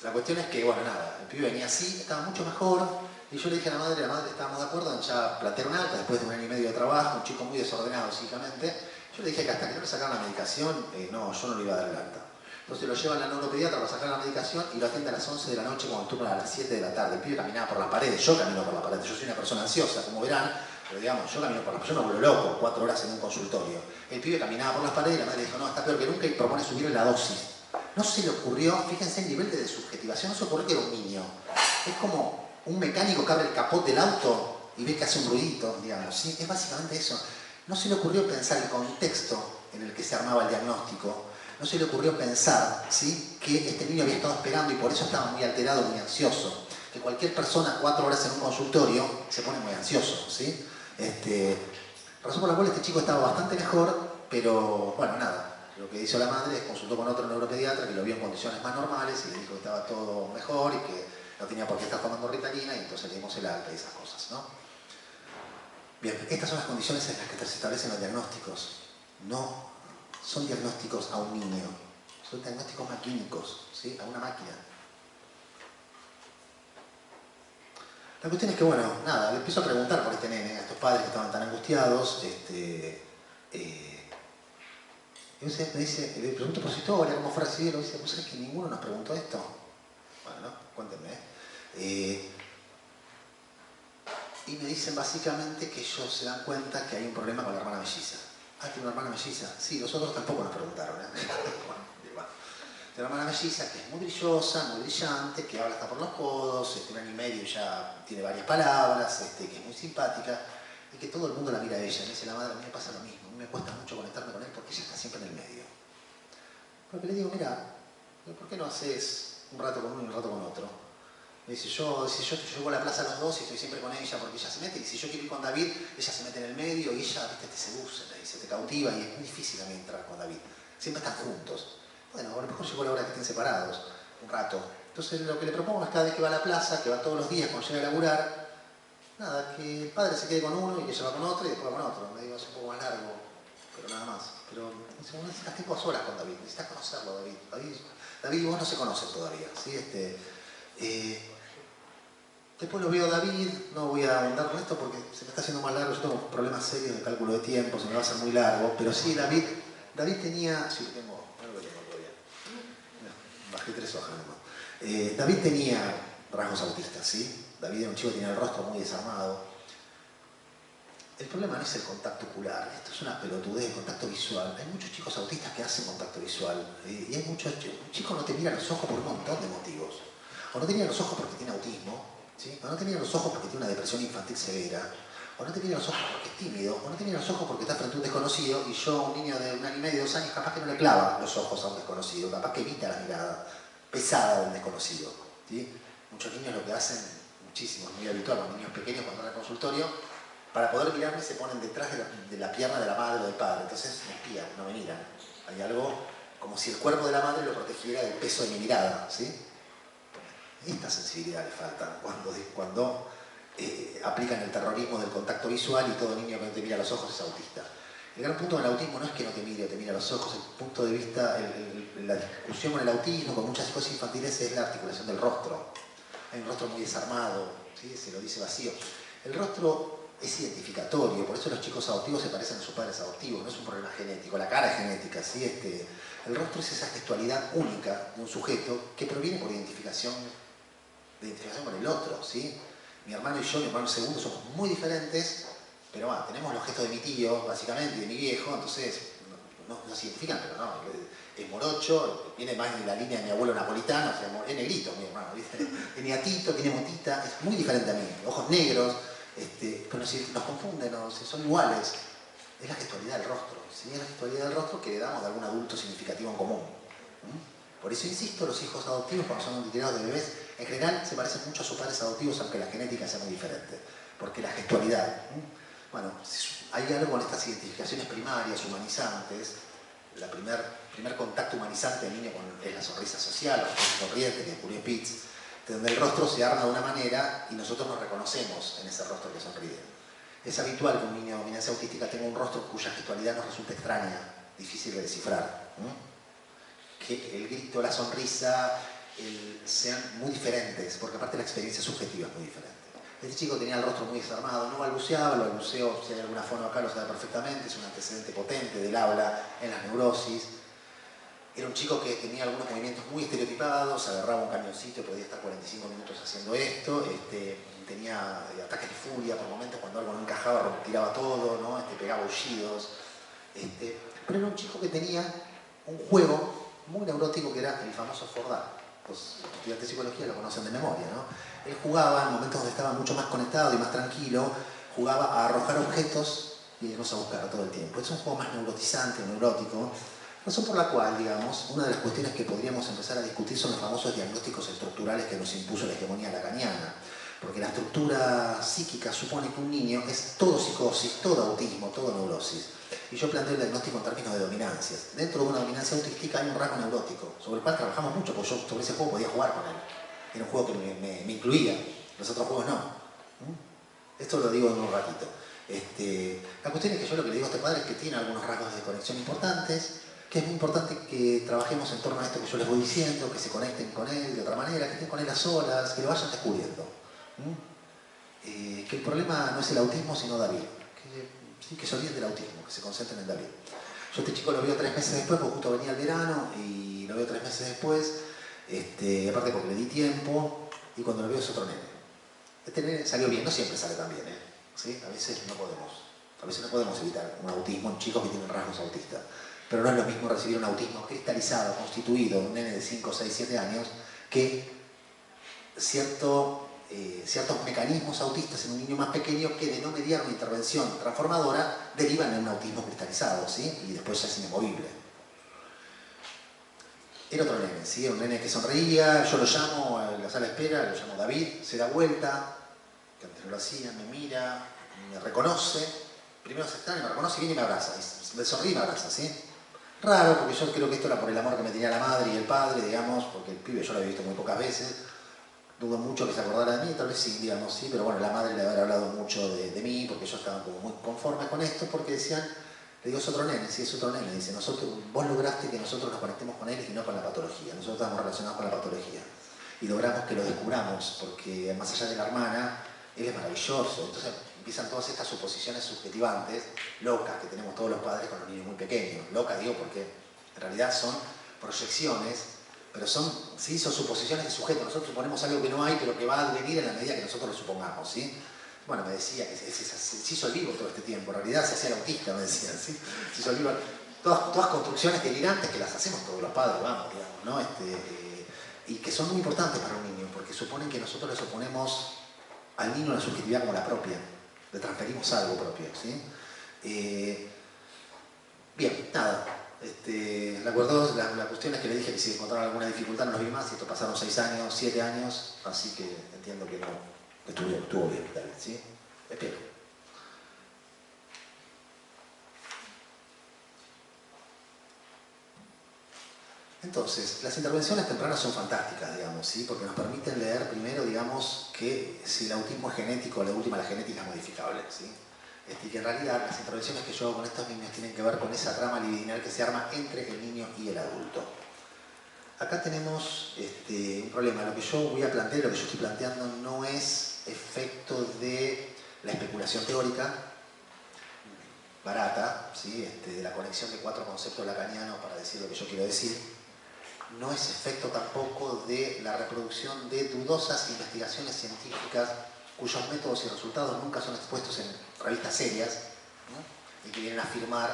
La cuestión es que, bueno, nada, el pibe venía así, estaba mucho mejor, y yo le dije a la madre estábamos de acuerdo en ya plantear un alta, después de 1 año y medio de trabajo, un chico muy desordenado psíquicamente. Yo le dije que hasta que no le sacaran la medicación, yo no le iba a dar el alta. Entonces lo llevan a la neuropediatra para sacar la medicación y lo atiende a las 11 de la noche cuando turno a las 7 de la tarde. El pibe caminaba por las paredes, yo camino por las paredes, yo soy una persona ansiosa, como verán, pero digamos, yo camino por las paredes, yo me vuelvo loco 4 horas en un consultorio. El pibe caminaba por las paredes y la madre dijo, no, está peor que nunca, y propone subirle la dosis. No se le ocurrió, fíjense el nivel de desubjetivación, no se ocurrió que era un niño. Es como un mecánico que abre el capot del auto y ve que hace un ruidito, digamos, ¿sí? Es básicamente eso. No se le ocurrió pensar el contexto en el que se armaba el diagnóstico. No se le ocurrió pensar, ¿sí?, que este niño había estado esperando y por eso estaba muy alterado, muy ansioso. que cualquier persona 4 horas en un consultorio se pone muy ansioso, ¿sí? Razón por la cual este chico estaba bastante mejor, pero bueno, nada. Lo que hizo la madre es consultó con otro neuropediatra que lo vio en condiciones más normales y le dijo que estaba todo mejor y que no tenía por qué estar tomando Ritalina y entonces le dimos el alta y esas cosas, ¿no? Bien, estas son las condiciones en las que se establecen los diagnósticos. No son diagnósticos a un niño, son diagnósticos maquínicos, ¿sí? A una máquina. La cuestión es que, bueno, nada, le empiezo a preguntar por este nene, a estos padres que estaban tan angustiados, y me dice, le pregunto por su historia, cómo fue recibido, y dice, ¿vos sabés que ninguno nos preguntó esto? Bueno, ¿no? Cuéntenme. Y me dicen básicamente que ellos se dan cuenta que hay un problema con la hermana melliza. Ah, ¿tiene una hermana melliza? Sí, los otros tampoco nos preguntaron. Bueno, tiene una hermana melliza que es muy brillosa, muy brillante, que habla hasta por los codos, 1 año y medio ya tiene varias palabras, que es muy simpática, y que todo el mundo la mira a ella. Me dice la madre, a mí me pasa lo mismo, a mí me cuesta mucho conectarme con él porque ella está siempre en el medio. Porque le digo, mira, ¿por qué no haces un rato con uno y un rato con otro? Me dice, yo llego a la plaza a los dos y estoy siempre con ella porque ella se mete, y si yo quiero ir con David, ella se mete en el medio y ella, viste, te seduce, me dice, te cautiva y es muy difícil a mí entrar con David. Siempre están juntos. Bueno, a lo mejor llegó la hora que estén separados, un rato. Entonces lo que le propongo es cada vez que va a la plaza, que va todos los días cuando llega a laburar, nada, que el padre se quede con uno y que ella va con otro y después va con otro. Me digo, es un poco más largo, pero nada más. Pero dice, no necesitas tiempo a solas con David, necesitas conocerlo, David. David y vos no se conocen todavía, ¿sí? Después lo veo a David, no voy a ahondar con esto porque se me está haciendo más largo, yo tengo problemas serios de cálculo de tiempo, se me va a hacer muy largo, pero sí, David tenía, sí, algo tengo todavía, bajé 3 hojas nomás. David tenía rasgos autistas, ¿sí? David era un chico que tenía el rostro muy desarmado. El problema no es el contacto ocular, esto es una pelotudez, el contacto visual. Hay muchos chicos autistas que hacen contacto visual y hay muchos, un chico no te mira a los ojos por un montón de motivos. O no te mira a los ojos porque tiene autismo, ¿sí? O no te mira a los ojos porque tiene una depresión infantil severa, o no te mira a los ojos porque es tímido, o no te mira a los ojos porque está frente a un desconocido y yo, un niño de 1 año y medio, 2 años, capaz que no le clava los ojos a un desconocido, capaz que evita la mirada pesada del desconocido, ¿sí? Muchos niños lo que hacen, muchísimo, es muy habitual, los niños pequeños cuando van al consultorio, para poder mirarme se ponen detrás de la pierna de la madre o del padre, entonces me espían, no me miran. Hay algo como si el cuerpo de la madre lo protegiera del peso de mi mirada, ¿sí? Esta sensibilidad le falta cuando aplican el terrorismo del contacto visual y todo niño que no te mira a los ojos es autista. El gran punto del autismo no es que no te mire o te mire a los ojos, el punto de vista, la discusión con el autismo, con muchas cosas infantiles, es la articulación del rostro. Hay un rostro muy desarmado, ¿sí? Se lo dice vacío. El rostro es identificatorio, por eso los chicos adoptivos se parecen a sus padres adoptivos, no es un problema genético, la cara es genética, ¿sí? El rostro es esa gestualidad única de un sujeto que proviene por identificación con el otro, ¿sí? Mi hermano y yo, mi hermano segundo, somos muy diferentes, pero bueno, tenemos los gestos de mi tío, básicamente, y de mi viejo, entonces nos identifican, pero no, es morocho, viene más de la línea de mi abuelo napolitano, o sea, es negrito mi hermano, ¿viste? Tiene gatito, tiene motita, es muy diferente a mí, ojos negros, pero nos confunden, son iguales. Es la gestualidad del rostro, ¿sí? Es la gestualidad del rostro que le damos de algún adulto significativo en común. Por eso insisto, los hijos adoptivos cuando son criados de bebés, en general se parecen mucho a sus padres adoptivos, aunque la genética sea muy diferente. Porque la gestualidad, bueno, hay algo en estas identificaciones primarias, humanizantes, el primer contacto humanizante del niño es la sonrisa social, la sonriente que descubrió Pitts, donde el rostro se arma de una manera y nosotros nos reconocemos en ese rostro que sonríe. Es habitual que un niño o niña autística tenga un rostro cuya gestualidad nos resulta extraña, difícil de descifrar. Que el grito, la sonrisa sean muy diferentes, porque aparte la experiencia subjetiva es muy diferente. Este chico tenía el rostro muy desarmado, no balbuceaba, el balbuceo, si hay alguna fono acá lo sabe perfectamente, es un antecedente potente del habla en las neurosis. Era un chico que tenía algunos movimientos muy estereotipados, agarraba un camioncito y podía estar 45 minutos haciendo esto, tenía ataques de furia por momentos, cuando algo no encajaba tiraba todo, ¿no? Pegaba aullidos. Pero era un chico que tenía un juego muy neurótico que era el famoso Fordá. Los estudiantes de psicología lo conocen de memoria, ¿no? Él jugaba en momentos donde estaba mucho más conectado y más tranquilo, jugaba a arrojar objetos y irnos a buscar todo el tiempo. Es un juego más neurotizante, neurótico, Razón por la cual, digamos, una de las cuestiones que podríamos empezar a discutir son los famosos diagnósticos estructurales que nos impuso la hegemonía lacaniana. Porque la estructura psíquica supone que un niño es todo psicosis, todo autismo, todo neurosis. Y yo planteo el diagnóstico en términos de dominancias. Dentro de una dominancia autística hay un rasgo neurótico, sobre el cual trabajamos mucho, porque yo sobre ese juego podía jugar con él. Era un juego que me incluía, los otros juegos no. Esto lo digo en un ratito. La cuestión es que yo lo que le digo a este padre es que tiene algunos rasgos de conexión importantes, que es muy importante que trabajemos en torno a esto que yo les voy diciendo, que se conecten con él de otra manera, que estén con él a solas, que lo vayan descubriendo. Que el problema no es el autismo, sino David. Que se olviden del autismo, que se concentren en David. Yo a este chico lo veo 3 meses después, porque justo venía el verano, y lo veo 3 meses después, aparte porque le di tiempo, y cuando lo veo es otro nene. Este nene salió bien, no siempre sale tan bien, ¿sí? A veces no podemos evitar un autismo en chicos que tienen rasgos autistas. Pero no es lo mismo recibir un autismo cristalizado, constituido, un nene de 5, 6, 7 años, que ciertos mecanismos autistas en un niño más pequeño que de no mediar una intervención transformadora derivan en un autismo cristalizado, ¿sí? Y después ya es inamovible. Era otro nene, ¿sí? Era un nene que sonreía, yo lo llamo a la sala de espera, lo llamo David, se da vuelta, que antes no lo hacía, me mira, me reconoce, primero se extraña, me reconoce y viene y me abraza, y me sonríe y me abraza, ¿sí? Raro, porque yo creo que esto era por el amor que me tenía la madre y el padre, digamos, porque el pibe yo lo había visto muy pocas veces. Dudo mucho que se acordara de mí, tal vez sí, digamos, sí, pero bueno, la madre le habrá hablado mucho de mí, porque ellos estaban como muy conformes con esto, porque decían, le digo, es otro nene, sí, es otro nene, dice, vos lograste que nosotros nos conectemos con él y no con la patología, nosotros estamos relacionados con la patología, y logramos que lo descubramos, porque más allá de la hermana, él es maravilloso, entonces empiezan todas estas suposiciones subjetivantes, locas, que tenemos todos los padres con los niños muy pequeños, locas digo porque en realidad son proyecciones, pero son suposiciones de sujeto. Nosotros suponemos algo que no hay, pero que va a advenir en la medida que nosotros lo supongamos, ¿sí? Bueno, me decía que se hizo el vivo todo este tiempo, en realidad se hacía el autista, me decían, ¿sí? Se hizo el vivo. Todas construcciones delirantes que las hacemos todos los padres, vamos, digamos, ¿no? Y que son muy importantes para un niño, porque suponen que nosotros les oponemos al niño una subjetividad como la propia, le transferimos algo propio, ¿sí? Bien, nada. La cuestión es que le dije que si encontraron alguna dificultad no los vi más, y esto pasaron 6 años, 7 años, así que entiendo que no, estuvo bien, David, ¿sí? Espero. Entonces, las intervenciones tempranas son fantásticas, digamos, ¿sí? Porque nos permiten leer primero, digamos, que si el autismo es genético, la genética es modificable, ¿sí? Y que en realidad las intervenciones que yo hago con estos niños tienen que ver con esa trama libidinal que se arma entre el niño y el adulto. Acá tenemos un problema. Lo que yo voy a plantear, lo que yo estoy planteando no es efecto de la especulación teórica barata, ¿sí? De la conexión de 4 conceptos lacanianos para decir lo que yo quiero decir. No es efecto tampoco de la reproducción de dudosas investigaciones científicas cuyos métodos y resultados nunca son expuestos en revistas serias, ¿no? Y que vienen a afirmar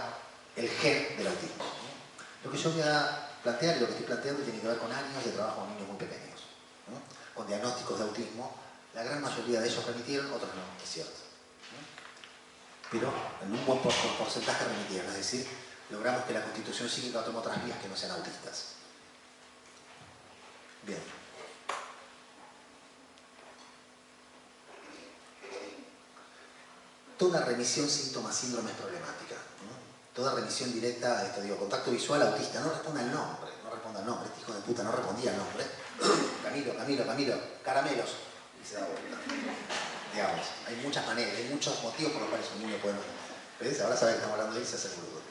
el gen del autismo, ¿no? Lo que yo voy a plantear y lo que estoy planteando tiene que ver con años de trabajo con niños muy pequeños, ¿no? Con diagnósticos de autismo. La gran mayoría de ellos remitieron, otros no, es cierto, ¿no? Pero en un buen porcentaje remitieron, es decir, logramos que la constitución psíquica tome otras vías que no sean autistas. Bien. Toda remisión síntoma-síndrome es problemática, ¿no? Toda remisión directa, contacto visual autista, no responda al nombre, este hijo de puta no respondía al nombre. Camilo, caramelos, y se da vuelta. Digamos, hay muchas maneras, hay muchos motivos por los cuales un niño puede... ¿Ves? Ahora sabe que estamos hablando de él y se hace el boludo.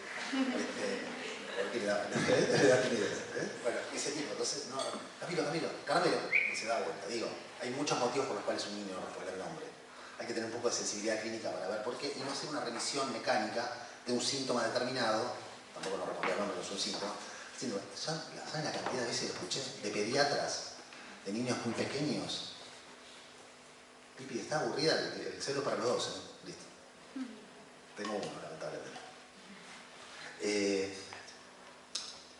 Porque le da timidez, Bueno, ese tipo, entonces, no, Camilo, caramelo, y se da vuelta. Digo, hay muchos motivos por los cuales un niño no responde al nombre. Hay que tener un poco de sensibilidad clínica para ver por qué, y no hacer una remisión mecánica de un síntoma determinado, tampoco no responde al nombre, no es un síntoma, sino, ¿saben la cantidad de veces que escuché de pediatras, de niños muy pequeños? Pipi, está aburrida el celo para los dos, ¿eh? Listo. Tengo uno, lamentablemente.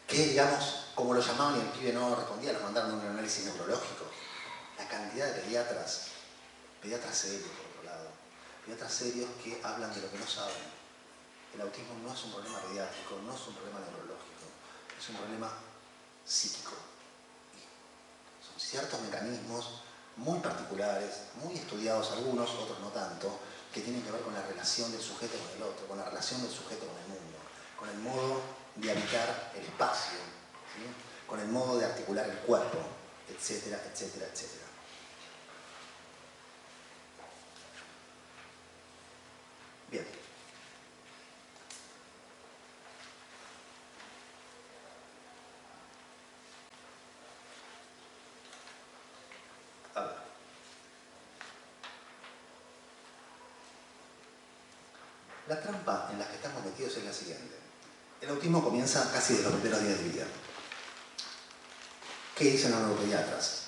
Que, digamos, como lo llamaban y el pibe no respondía, los mandaron a un análisis neurológico. La cantidad de pediatras serios, por otro lado, pediatras serios que hablan de lo que no saben. El autismo no es un problema pediátrico, no es un problema neurológico. es un problema psíquico. Son ciertos mecanismos muy particulares, muy estudiados algunos, otros no tanto, que tienen que ver con la relación del sujeto con el otro, con la relación del sujeto con el mundo, con el modo de habitar el espacio, ¿sí? Con el modo de articular el cuerpo, etcétera, etcétera, etcétera. Bien. A ver. La trampa en la que estamos metidos es la siguiente. El autismo comienza casi de los primeros días de vida. ¿Qué dicen los neuropediatras?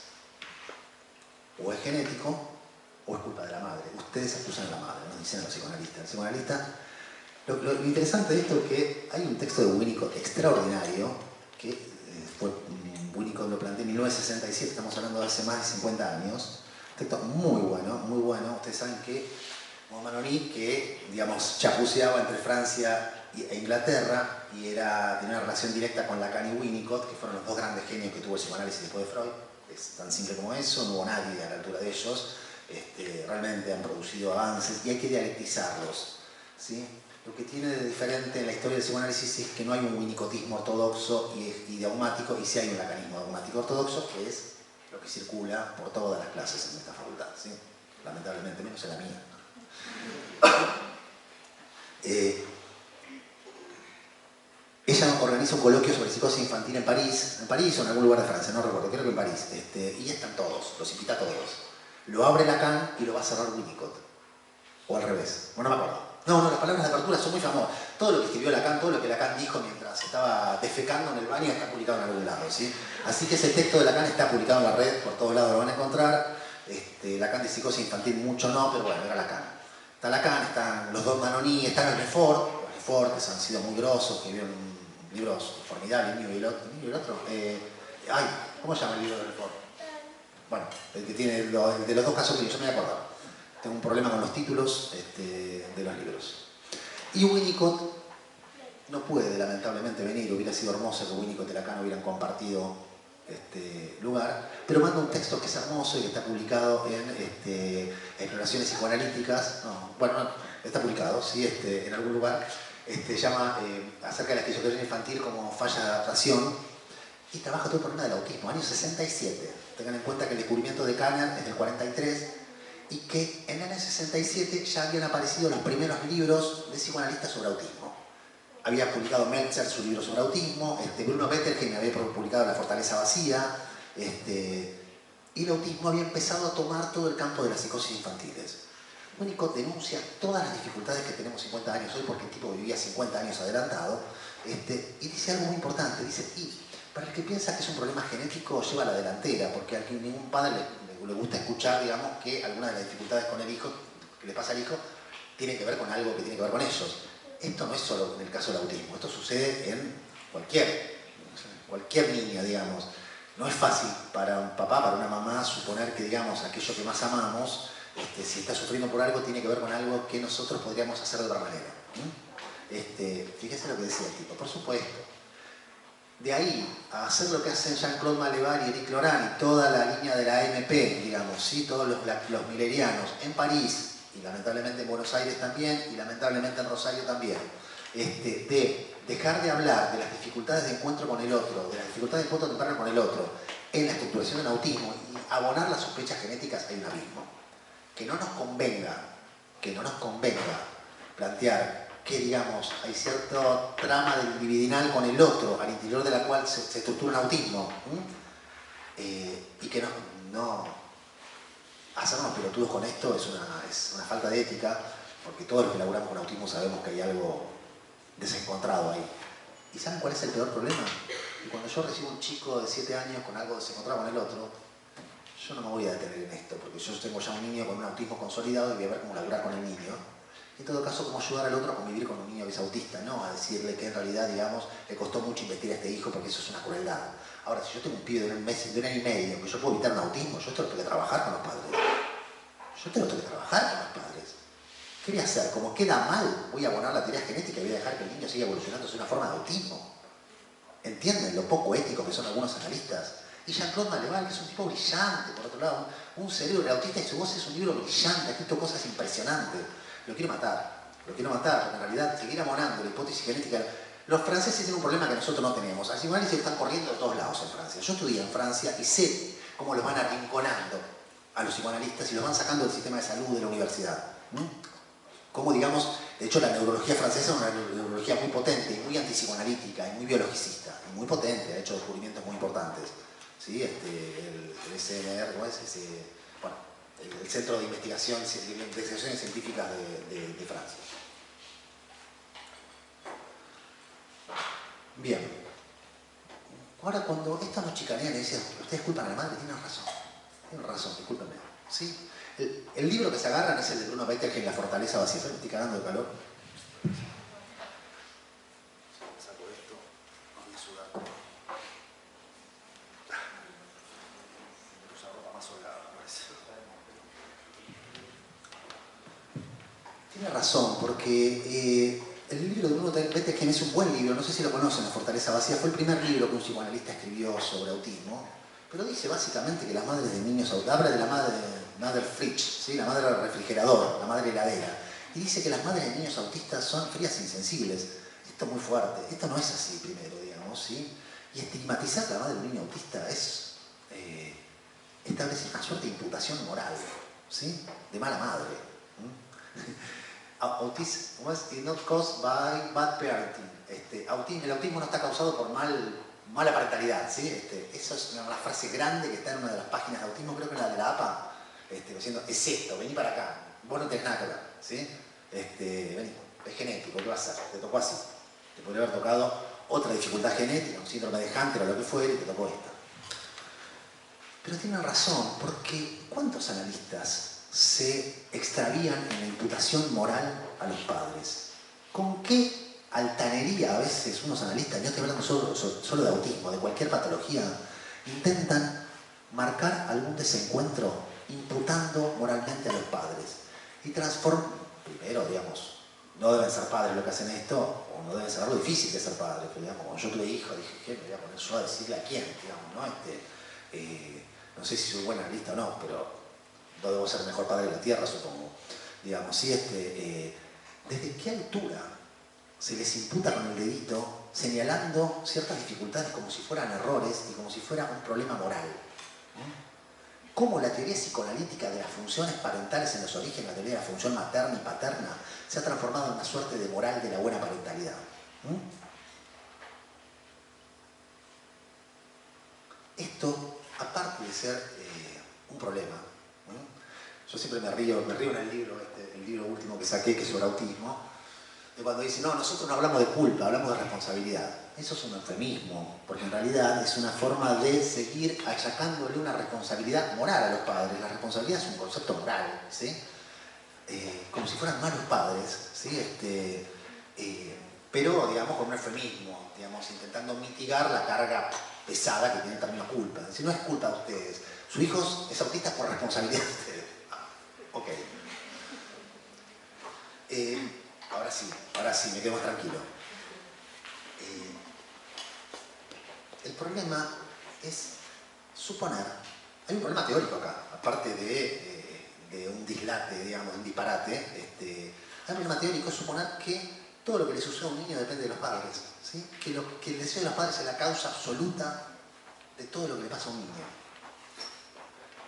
O es genético o es culpa de la madre. Ustedes acusan a la madre, nos dicen los psicoanalistas. El psicoanalista, lo interesante de esto es que hay un texto de Winnicott extraordinario, que Winnicott lo planteó en 1967, estamos hablando de hace más de 50 años. Un texto muy bueno, muy bueno. Ustedes saben que Manoni, que digamos chapuceaba entre Francia e Inglaterra y tenía una relación directa con Lacan y Winnicott, que fueron los dos grandes genios que tuvo el psicoanálisis después de Freud. Es tan simple como eso, no hubo nadie a la altura de ellos. Realmente han producido avances y hay que dialectizarlos, ¿sí? Lo que tiene de diferente en la historia del psicoanálisis es que no hay un winnicottismo ortodoxo y dogmático, y sí hay un lacanismo dogmático ortodoxo, que es lo que circula por todas las clases en esta facultad, ¿sí? Lamentablemente, menos en la mía. Ella organiza un coloquio sobre psicosis infantil en París o en algún lugar de Francia, no recuerdo, creo que en París, y están todos, los invita a todos. Lo abre Lacan y lo va a cerrar Winnicott. O al revés, bueno, no me acuerdo. No, las palabras de apertura son muy famosas. Todo lo que escribió Lacan, todo lo que Lacan dijo mientras estaba defecando en el baño está publicado en algún lado, ¿sí? Así que ese texto de Lacan está publicado en la red, por todos lados lo van a encontrar. Lacan de psicosis infantil mucho no, pero bueno, era Lacan. Está Lacan, están los dos Manoni, están los Lefort, que han sido muy grosos, que escribieron libros formidables, el mío y el otro. ¿Cómo se llama el libro de Lefort? Bueno, el que tiene el de los dos casos que yo me voy a acordar. Tengo un problema con los títulos de los libros. Y Winnicott no puede, lamentablemente, venir. Hubiera sido hermoso que Winnicott y Lacan hubieran compartido lugar, pero manda un texto que es hermoso y que está publicado en Exploraciones Psicoanalíticas. Está publicado, sí, en algún lugar. Llama acerca de la esquizofrenia infantil como falla de adaptación y trabaja todo el problema del autismo, año 67. Tengan en cuenta que el descubrimiento de Kanner es del 43 y que en el año 67 ya habían aparecido los primeros libros de psicoanalistas sobre autismo. Había publicado Meltzer su libro sobre autismo, Bruno Bettelheim había publicado La fortaleza vacía, y el autismo había empezado a tomar todo el campo de las psicosis infantiles. Winnicott denuncia todas las dificultades que tenemos 50 años hoy, porque el tipo vivía 50 años adelantado, y dice algo muy importante, dice, para el que piensa que es un problema genético, lleva la delantera, porque a ningún padre le gusta escuchar, digamos, que algunas de las dificultades con el hijo, que le pasa al hijo, tienen que ver con algo que tiene que ver con ellos. Esto no es solo en el caso del autismo, esto sucede en cualquier niña, digamos. No es fácil para un papá, para una mamá, suponer que, digamos, aquello que más amamos, si está sufriendo por algo, tiene que ver con algo que nosotros podríamos hacer de otra manera. Fíjese lo que decía el tipo, por supuesto. De ahí a hacer lo que hacen Jean-Claude Malleval y Eric Loran y toda la línea de la AMP, digamos, ¿sí? Todos los millerianos en París, y lamentablemente en Buenos Aires también, y lamentablemente en Rosario también, de dejar de hablar de las dificultades de encuentro con el otro, de las dificultades de encuentro temprano con el otro, en la estructuración del autismo, y abonar las sospechas genéticas, hay un abismo. Que no nos convenga plantear que, digamos, hay cierta trama del libidinal con el otro, al interior de la cual se estructura un autismo, y que no hacernos pelotudos con esto es una falta de ética, porque todos los que laburamos con autismo sabemos que hay algo desencontrado ahí. ¿Y saben cuál es el peor problema? Que cuando yo recibo un chico de 7 años con algo desencontrado con el otro, yo no me voy a detener en esto, porque yo tengo ya un niño con un autismo consolidado y voy a ver cómo laburar con el niño. En todo caso, cómo ayudar al otro a convivir con un niño que es autista, no a decirle que en realidad, digamos, le costó mucho investir a este hijo porque eso es una crueldad. Ahora, si yo tengo un pibe de un año y medio que yo puedo evitar un autismo, yo esto lo tengo que trabajar con los padres. Yo tengo que trabajar con los padres. ¿Qué voy a hacer? Como queda mal, voy a abonar la teoría genética y voy a dejar que el niño siga evolucionando hacia una forma de autismo. entienden lo poco ético que son algunos analistas. Y Jean-Claude Malleval, que es un tipo brillante, por otro lado, un cerebro autista, y su voz es un libro brillante, ha escrito cosas impresionantes. Lo quiero matar, porque en realidad seguir amonando la hipótesis genética. Los franceses tienen un problema que nosotros no tenemos. Al psicoanálisis están corriendo de todos lados en Francia. Yo estudié en Francia y sé cómo los van arrinconando a los psicoanalistas y los van sacando del sistema de salud de la universidad. Como digamos, de hecho la neurología francesa es una neurología muy potente, muy antipsicoanalítica y muy biologicista, y muy potente, ha hecho descubrimientos muy importantes. ¿Sí? El CNR, ¿cómo es? Bueno, el Centro de Investigaciones Científicas de Francia. Bien. Ahora cuando estos nos chicanean y dicen, ustedes culpan a la madre, tienen razón, discúlpenme. ¿Sí? El libro que se agarran es el de Bruno Bettelheim, La fortaleza vacía. Me estoy cagando de calor. Saco esto, no voy a sudar. Me usa ropa más holgada, me parece. Tiene razón, porque el libro de Bruno Bettelheim es un buen libro, no sé si lo conocen, La fortaleza vacía. Fue el primer libro que un psicoanalista escribió sobre autismo, pero dice básicamente que las madres de niños autistas, habla de la madre fridge, ¿sí? La madre refrigerador, la madre heladera, y dice que las madres de niños autistas son frías e insensibles. Esto es muy fuerte, esto no es así primero, digamos, ¿sí? Y estigmatizar a la madre de un niño autista es establecer una suerte de imputación moral, ¿sí? De mala madre. Autism is not caused by bad parenting. El autismo no está causado por mala parentalidad, ¿sí? Eso es una frase grande que está en una de las páginas de autismo, creo que en la de la APA, diciendo, es esto, vení para acá, vos no tenés nada que ver, ¿sí? Vení, es genético, ¿qué vas a hacer? Te tocó así. Te podría haber tocado otra dificultad genética, un síndrome de Hunter o lo que fuere, y te tocó esta. Pero tienen razón, porque ¿cuántos analistas se extravían en la imputación moral a los padres? ¿Con qué altanería a veces unos analistas, no estoy hablando solo de autismo, de cualquier patología, intentan marcar algún desencuentro imputando moralmente a los padres? Y transforman, primero, digamos, no deben ser padres los que hacen esto, o no deben saber lo difícil que es ser padre, pero digamos, cuando yo tuve hijo, dije, ¿qué me voy a poner yo a decirle a quién? Digamos, ¿no? No sé si soy buen analista o no, pero no debo ser el mejor padre de la tierra, supongo. Digamos, ¿sí? ¿Desde qué altura se les imputa con el dedito señalando ciertas dificultades como si fueran errores y como si fuera un problema moral? Cómo la teoría psicoanalítica de las funciones parentales en los orígenes, la teoría de la función materna y paterna, se ha transformado en una suerte de moral de la buena parentalidad. Esto, aparte de ser un problema, yo siempre me río en el libro último que saqué, que es sobre autismo, de cuando dice, no, nosotros no hablamos de culpa, hablamos de responsabilidad. Eso es un eufemismo, porque en realidad es una forma de seguir achacándole una responsabilidad moral a los padres. La responsabilidad es un concepto moral, ¿sí? Como si fueran malos padres, ¿sí? Pero, digamos, con un eufemismo, digamos, intentando mitigar la carga pesada que tiene también la culpa. Es decir, no es culpa de ustedes. Su hijo es autista por responsabilidad de ustedes. Ok. Ahora sí, me quedo más tranquilo. El problema es suponer, hay un problema teórico acá, aparte de un dislate, digamos, un disparate, hay un problema teórico, es suponer que todo lo que le sucede a un niño depende de los padres, ¿sí? Que el deseo de los padres es la causa absoluta de todo lo que le pasa a un niño.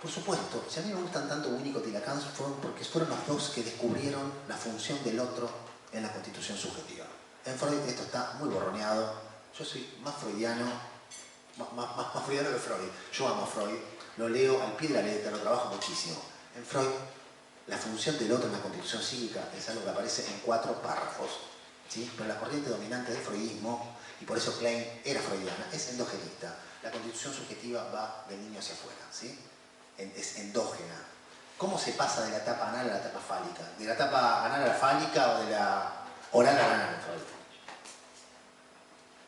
Por supuesto, si a mí me gustan tanto Winnicott y Lacan, porque fueron los dos que descubrieron la función del otro en la constitución subjetiva. En Freud esto está muy borroneado. Yo soy más freudiano, más freudiano que Freud. Yo amo a Freud, lo leo al pie de la letra, lo trabajo muchísimo. En Freud, la función del otro en la constitución psíquica es algo que aparece en 4 párrafos, ¿sí? Pero la corriente dominante del freudismo, y por eso Klein era freudiana, es endogenista. La constitución subjetiva va del niño hacia afuera, ¿sí? Es endógena. ¿Cómo se pasa de la etapa anal a la etapa fálica? ¿De la etapa anal a la fálica o de la oral a la anal?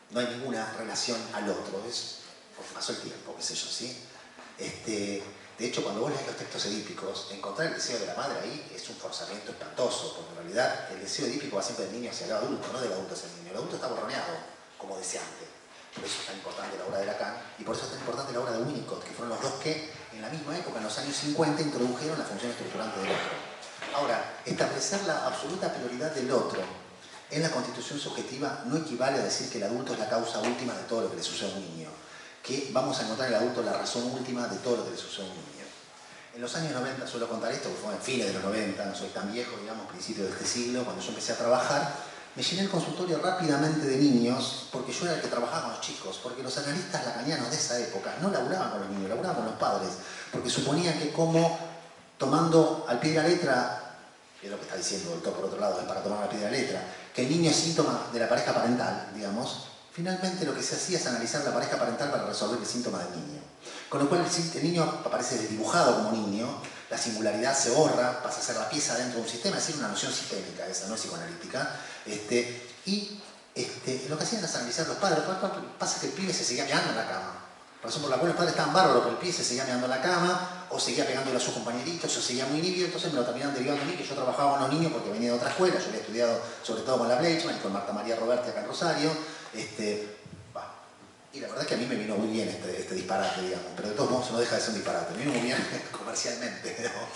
No hay ninguna relación al otro, porque pasó el tiempo, qué sé yo, ¿sí? De hecho, cuando vos lees los textos edípicos, encontrar el deseo de la madre ahí es un forzamiento espantoso, porque en realidad el deseo edípico va siempre del niño hacia el adulto, no del adulto hacia el niño. El adulto está borroneado como deseante. por eso es tan importante la obra de Lacan, y por eso es tan importante la obra de Winnicott, que fueron los dos que en la misma época, en los años 50, introdujeron la función estructurante del otro. Ahora, establecer la absoluta prioridad del otro en la constitución subjetiva no equivale a decir que el adulto es la causa última de todo lo que le sucede a un niño, que vamos a encontrar en el adulto la razón última de todo lo que le sucede a un niño. En los años 90, suelo contar esto, porque fue en fines de los 90, no soy tan viejo, digamos, principios de este siglo, cuando yo empecé a trabajar, me llené el consultorio rápidamente de niños, porque yo era el que trabajaba con los chicos, porque los analistas lacanianos de esa época no laburaban con los niños, laburaban con los padres, porque suponían que como tomando al pie de la letra, que es lo que está diciendo el doctor por otro lado, es para tomar al pie de la letra, que el niño es síntoma de la pareja parental, digamos, finalmente lo que se hacía es analizar la pareja parental para resolver el síntoma del niño. Con lo cual el niño aparece desdibujado como niño, la singularidad se borra, pasa a ser la pieza dentro de un sistema, es decir, una noción sistémica esa, no es psicoanalítica. Y lo que hacían es analizar los padres. Pasa que el pibe se seguía meando en la cama. Razón por la cual los padres estaban bárbaros, pero el pibe se seguía meando en la cama, o seguía pegándole a sus compañeritos, o seguía muy inhibido, entonces me lo terminaron derivando a mí, que yo trabajaba con los niños porque venía de otra escuela, yo había estudiado sobre todo con la Bleichmann y con Marta María Roberti acá en Rosario. Y la verdad es que a mí me vino muy bien este disparate, digamos, pero de todos modos no deja de ser un disparate, me vino muy bien comercialmente, digamos.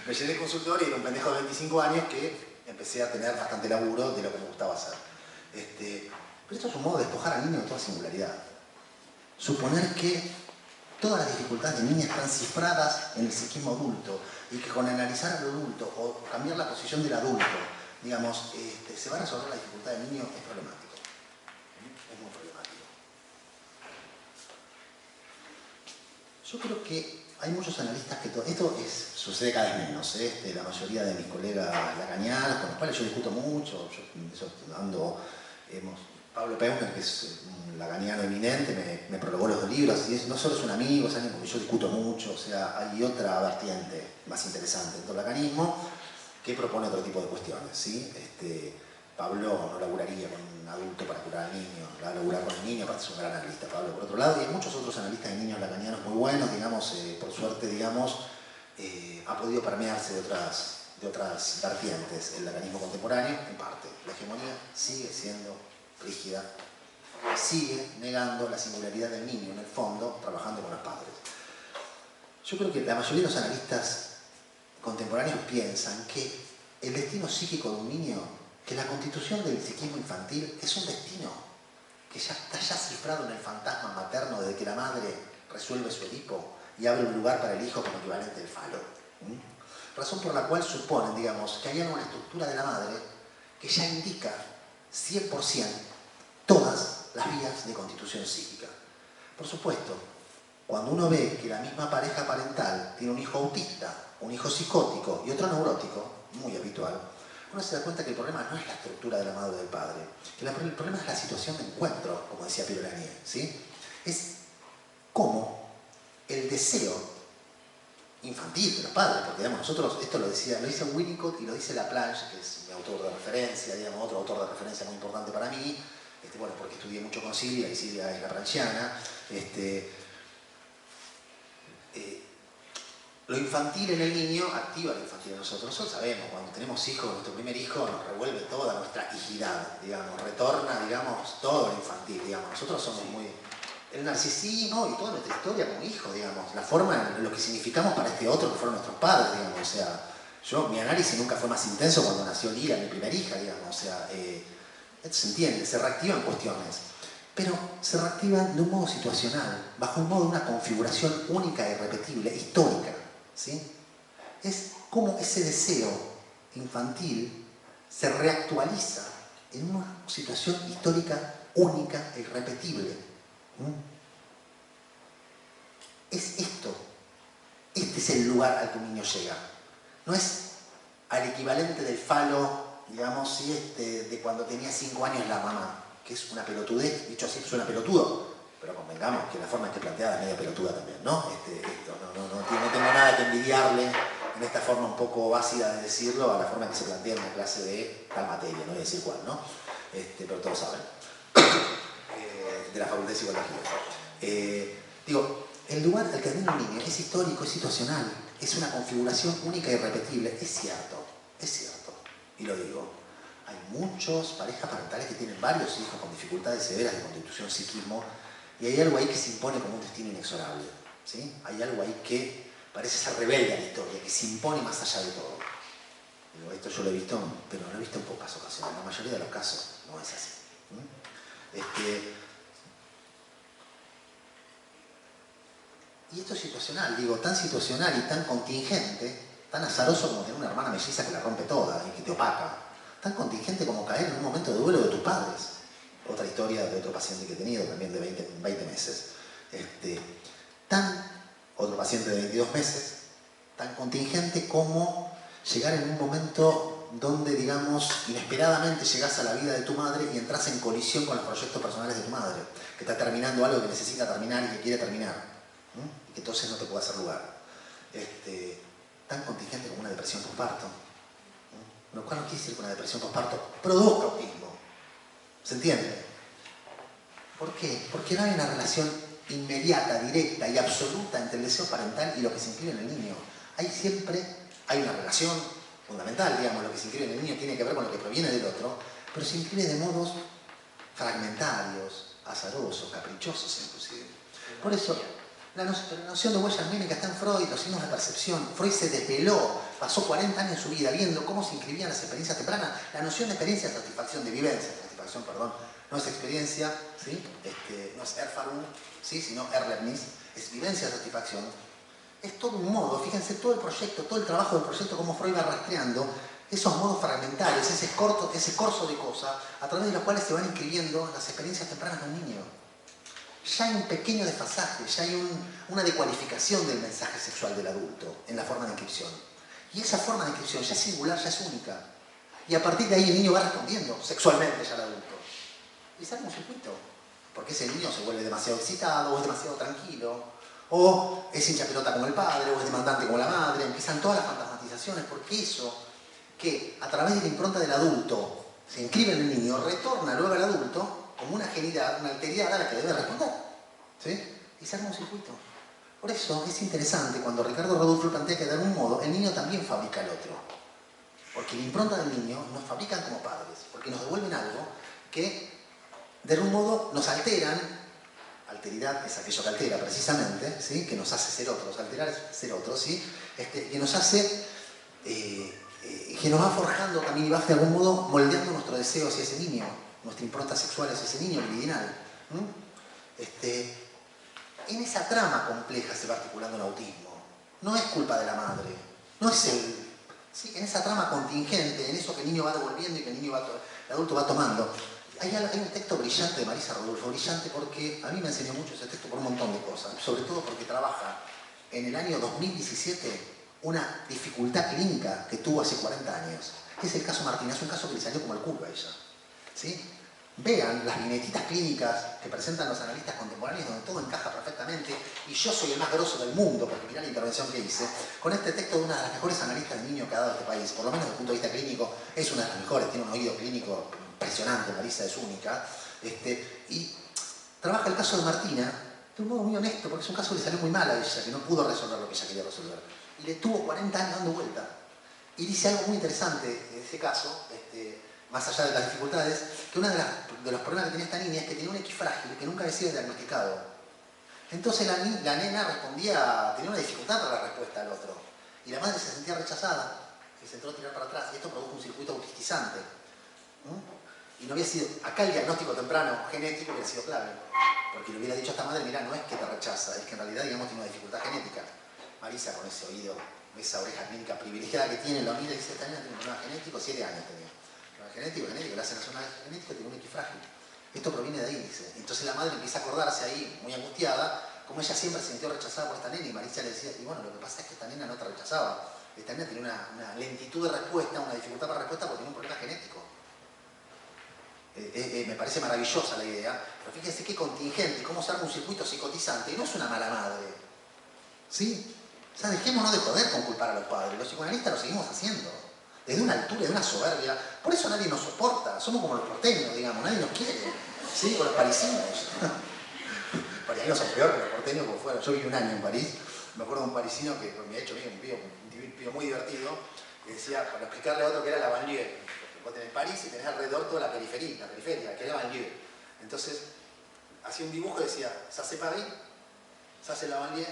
Me llené el consultorio y era un pendejo de 25 años que empecé a tener bastante laburo de lo que me gustaba hacer. Pero esto es un modo de despojar al niño de toda singularidad. Suponer que todas las dificultades del niño están cifradas en el psiquismo adulto y que con analizar al adulto o cambiar la posición del adulto, digamos, se va a resolver la dificultad del niño es problemático. Es muy problemático. Yo creo que hay muchos analistas que... Esto sucede cada vez menos, la mayoría de mis colegas lacanianos, con los cuales yo discuto mucho, Pablo Peuner, que es un lacaniano eminente, me prologó los dos libros, y no solo es un amigo, es alguien con quien yo discuto mucho, o sea, hay otra vertiente más interesante dentro del lacanismo que propone otro tipo de cuestiones, ¿sí? Pablo no laburaría con un adulto para curar al niño, va a laburar con el niño, aparte es un gran analista, Pablo, por otro lado, y hay muchos otros analistas de niños lacanianos muy buenos, digamos, por suerte, digamos, ha podido permearse de otras vertientes el lacanismo contemporáneo, en parte. La hegemonía sigue siendo rígida, sigue negando la singularidad del niño, en el fondo, trabajando con los padres. Yo creo que la mayoría de los analistas contemporáneos piensan que el destino psíquico de un niño, que la constitución del psiquismo infantil es un destino que ya está cifrado en el fantasma materno desde que la madre resuelve su Edipo y abre un lugar para el hijo como equivalente del falo. Razón por la cual suponen, digamos, que hay una estructura de la madre que ya indica 100% todas las vías de constitución psíquica. Por supuesto, cuando uno ve que la misma pareja parental tiene un hijo autista, un hijo psicótico y otro neurótico, muy habitual, uno se da cuenta que el problema no es la estructura de la madre o del padre, que el problema es la situación de encuentro, como decía Pierre Lanier, ¿sí? Es cómo el deseo infantil de los padres, porque digamos, nosotros, esto lo dice Winnicott y lo dice Laplanche, que es mi autor de referencia, digamos, otro autor de referencia muy importante para mí, bueno, porque estudié mucho con Silvia y Silvia es laplanchiana. Lo infantil en el niño activa lo infantil en nosotros. Nosotros sabemos, cuando tenemos hijos, nuestro primer hijo nos revuelve toda nuestra hijidad, digamos, retorna, digamos, todo lo infantil, digamos. Nosotros somos muy... El narcisismo y toda nuestra historia como hijo, digamos, la forma en lo que significamos para este otro que fueron nuestros padres, digamos, o sea, mi análisis nunca fue más intenso cuando nació Lira, mi primera hija, digamos, o sea, esto se entiende, se reactivan cuestiones, pero se reactivan de un modo situacional, bajo un modo de una configuración única e irrepetible, histórica, ¿sí? Es como ese deseo infantil se reactualiza en una situación histórica única e irrepetible. Es esto. Este es el lugar al que un niño llega. No es al equivalente del falo, digamos, ¿sí? De cuando tenía 5 años la mamá, que es una pelotudez, dicho así suena pelotudo, pero convengamos que la forma en que planteada es media pelotuda también, ¿no? No tengo nada que envidiarle en esta forma un poco ácida de decirlo a la forma en que se plantea en una clase de tal materia, no voy a decir cuál, ¿no? Pero todos saben. De la Facultad de Psicología. Digo, el lugar al que viene un niño es histórico, es situacional, es una configuración única y irrepetible, es cierto, y lo digo. Hay muchas parejas parentales que tienen varios hijos con dificultades severas de constitución psiquismo y hay algo ahí que se impone como un destino inexorable. ¿Sí? Hay algo ahí que parece ser rebelde a la historia, que se impone más allá de todo. Digo, esto yo lo he visto, pero lo he visto en pocas ocasiones. En la mayoría de los casos no es así. Y esto es situacional, digo, tan situacional y tan contingente, tan azaroso como tener una hermana melliza que la rompe toda y que te opaca. Tan contingente como caer en un momento de duelo de tus padres. Otra historia de otro paciente que he tenido, también de 20 meses. Otro paciente de 22 meses, tan contingente como llegar en un momento donde, digamos, inesperadamente llegás a la vida de tu madre y entras en colisión con los proyectos personales de tu madre, que está terminando algo que necesita terminar y que quiere terminar, y que entonces no te puede hacer lugar. Tan contingente como una depresión postparto. Lo cual no quiere decir que una depresión postparto produzca autismo. ¿Se entiende? ¿Por qué? Porque no hay una relación inmediata, directa y absoluta entre el deseo parental y lo que se inscribe en el niño. Hay una relación fundamental, digamos, lo que se inscribe en el niño tiene que ver con lo que proviene del otro, pero se inscribe de modos fragmentarios, azarosos, caprichosos inclusive. Por eso, la noción de huella mímica está en Freud, los signos de percepción. Freud se desveló, pasó 40 años en su vida viendo cómo se inscribían las experiencias tempranas. La noción de experiencia es satisfacción, de vivencia, no es experiencia, ¿sí? No es Erfahrung, ¿sí? Sino Erlebnis, es vivencia, satisfacción. Es todo un modo, fíjense, todo el proyecto, todo el trabajo del proyecto, cómo Freud va rastreando esos modos fragmentarios, ese corso de cosas, a través de los cuales se van inscribiendo las experiencias tempranas del niño. Ya hay un pequeño desfasaje, ya hay una decualificación del mensaje sexual del adulto en la forma de inscripción. Y esa forma de inscripción ya es singular, ya es única. Y a partir de ahí el niño va respondiendo sexualmente ya al adulto. Y sale un circuito. Porque ese niño se vuelve demasiado excitado, o es demasiado tranquilo, o es hincha pelota como el padre, o es demandante como la madre. Empiezan todas las fantasmatizaciones, porque eso que a través de la impronta del adulto se inscribe en el niño, retorna luego al adulto como una genialidad, una alteridad a la que debe responder. ¿Sí? Y se arma un circuito. Por eso es interesante cuando Ricardo Rodolfo plantea que de algún modo el niño también fabrica al otro. Porque la impronta del niño nos fabrican como padres, porque nos devuelven algo que de algún modo nos alteran. Alteridad es aquello que altera precisamente, ¿sí? Que nos hace ser otros. Alterar es ser otros, ¿sí? Que nos hace, que nos va forjando también y va de algún modo moldeando nuestro deseo hacia ese niño, nuestra impronta sexual hacia ese niño libidinal. En esa trama compleja se va articulando el autismo. No es culpa de la madre, no es ¿sí? En esa trama contingente, en eso que el niño va devolviendo y que el adulto va tomando. Hay un texto brillante de Marisa Rodolfo, brillante porque a mí me enseñó mucho ese texto por un montón de cosas, sobre todo porque trabaja en el año 2017 una dificultad clínica que tuvo hace 40 años, que es el caso Martina. Es un caso que le salió como el culo a ella. ¿Sí? Vean las viñetitas clínicas que presentan los analistas contemporáneos donde todo encaja perfectamente y yo soy el más grosso del mundo porque mirá la intervención que hice con este texto de una de las mejores analistas de niños que ha dado este país, por lo menos desde el punto de vista clínico es una de las mejores, tiene un oído clínico impresionante, Marisa es única, y trabaja el caso de Martina de un modo muy honesto porque es un caso que le salió muy mal a ella, que no pudo resolver lo que ella quería resolver y le tuvo 40 años dando vuelta y dice algo muy interesante en ese caso, más allá de las dificultades, que uno de los problemas que tenía esta niña es que tenía un X frágil que nunca había sido diagnosticado. Entonces la nena tenía una dificultad para la respuesta al otro. Y la madre se sentía rechazada, y se entró a tirar para atrás. Y esto produjo un circuito autistizante. Y no había sido, acá el diagnóstico temprano genético hubiera sido clave. Porque le hubiera dicho a esta madre, mira, no es que te rechaza, es que en realidad, digamos, tiene una dificultad genética. Marisa con ese oído, esa oreja clínica privilegiada que tiene, lo mira y dice, esta niña tiene un problema genético, 7 años tenía. Genético, le hacen hacer un genético, tiene un X frágil. Esto proviene de ahí, dice. Entonces la madre empieza a acordarse ahí, muy angustiada, como ella siempre se sintió rechazada por esta nena, y Marisa le decía, y bueno, lo que pasa es que esta nena no te rechazaba. Esta nena tiene una lentitud de respuesta, una dificultad para respuesta porque tiene un problema genético. Me parece maravillosa la idea, pero fíjense qué contingente, cómo se arma un circuito psicotizante, y no es una mala madre. ¿Sí? O sea, dejémonos de joder con culpar a los padres, los psicoanalistas lo seguimos haciendo. Desde una altura, de una soberbia. Por eso nadie nos soporta. Somos como los porteños, digamos. Nadie nos quiere. ¿Sí? Con los parisinos. Los parisinos son peores que los porteños como fueron. Yo viví un año en París. Me acuerdo de un parisino que me ha hecho bien, un pibe muy divertido. Que decía, para explicarle a otro que era la banlieue. Vos tenés París y tenés alrededor toda la periferia, que es la banlieue. Entonces, hacía un dibujo y decía, ça c'est Paris, ça c'est la banlieue,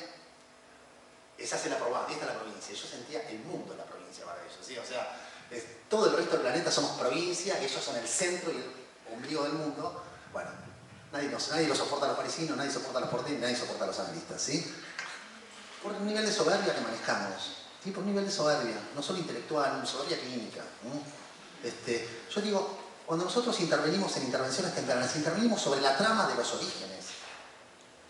esa es la Provence, esta es la provincia. Yo sentía el mundo en la provincia para ellos, ¿sí? O sea, todo el resto del planeta somos provincia, ellos son el centro y el ombligo del mundo. Bueno, nadie lo soporta a los parisinos, nadie soporta a los porteños, nadie soporta a los analistas, ¿sí? Por el nivel de soberbia que manejamos, ¿sí? Por un nivel de soberbia, no solo intelectual, soberbia clínica. Yo digo, cuando nosotros intervenimos en intervenciones tempranas, intervenimos sobre la trama de los orígenes.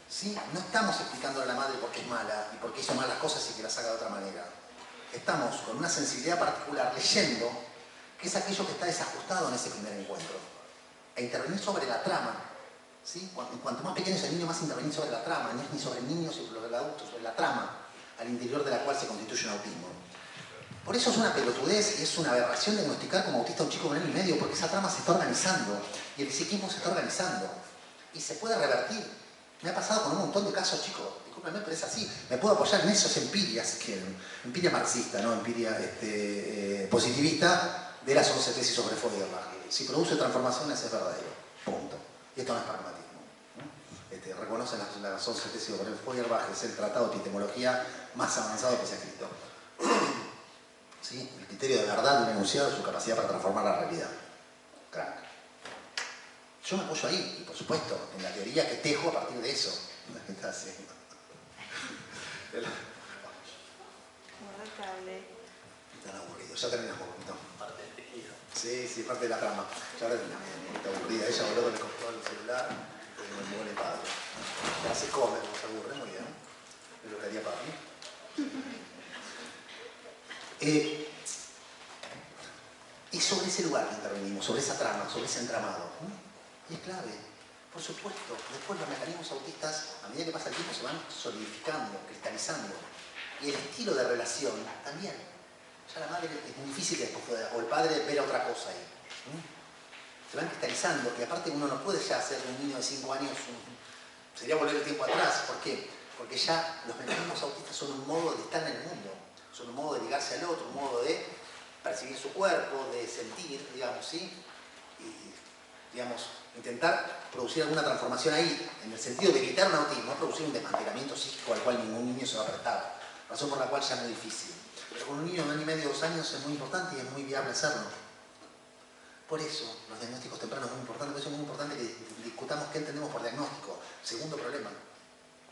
¿Sí? No estamos explicándole a la madre por qué es mala y por qué hizo malas cosas y que las haga de otra manera. Estamos con una sensibilidad particular leyendo qué es aquello que está desajustado en ese primer encuentro. E intervenir sobre la trama. ¿Sí? Cuanto más pequeño es el niño, más intervenir sobre la trama. No es ni sobre el niño, sino sobre el adulto, sobre la trama al interior de la cual se constituye un autismo. Por eso es una pelotudez y es una aberración diagnosticar como autista a un chico de 1 año y medio, porque esa trama se está organizando y el psiquismo se está organizando. Y se puede revertir. Me ha pasado con un montón de casos, chicos, discúlpenme, pero es así. Me puedo apoyar en eso, es empiria, si quieren. Empiria marxista, ¿no? Empiria positivista de las 11 tesis sobre Feuerbach. Si produce transformaciones es verdadero. Punto. Y esto no es pragmatismo. Reconocen las 11 tesis sobre Feuerbach, es el tratado de epistemología más avanzado que se ha escrito. ¿Sí? El criterio de verdad de un enunciado es su capacidad para transformar la realidad. Crack. Yo me apoyo ahí, y por supuesto, en la teoría que tejo a partir de eso. Está haciendo. Guarda el cable. Tan aburrido, ya terminamos, ¿no? Parte del tejido. Sí, parte de la trama. Ya terminamos. Está aburrida, ella voló con el control del celular, porque me mueve el padre. Ya se come, no se aburre, muy bien. Es lo que haría para mí. Y sobre ese lugar que intervenimos, sobre esa trama, sobre ese entramado. Y es clave, por supuesto. Después los mecanismos autistas, a medida que pasa el tiempo, se van solidificando, cristalizando. Y el estilo de relación también. Ya la madre es muy difícil que después pueda, o el padre ver otra cosa ahí. Se van cristalizando, y aparte uno no puede ya hacer de un niño de 5 años, sería volver el tiempo atrás. ¿Por qué? Porque ya los mecanismos autistas son un modo de estar en el mundo, son un modo de ligarse al otro, un modo de percibir su cuerpo, de sentir, digamos, ¿sí? Y, digamos, intentar producir alguna transformación ahí, en el sentido de evitar un autismo, producir un desmantelamiento psíquico al cual ningún niño se va a prestar, razón por la cual ya es muy difícil. Pero con un niño de 1 año y medio, 2 años es muy importante y es muy viable hacerlo. Por eso los diagnósticos tempranos es muy importante, por eso es muy importante que discutamos qué entendemos por diagnóstico. Segundo problema,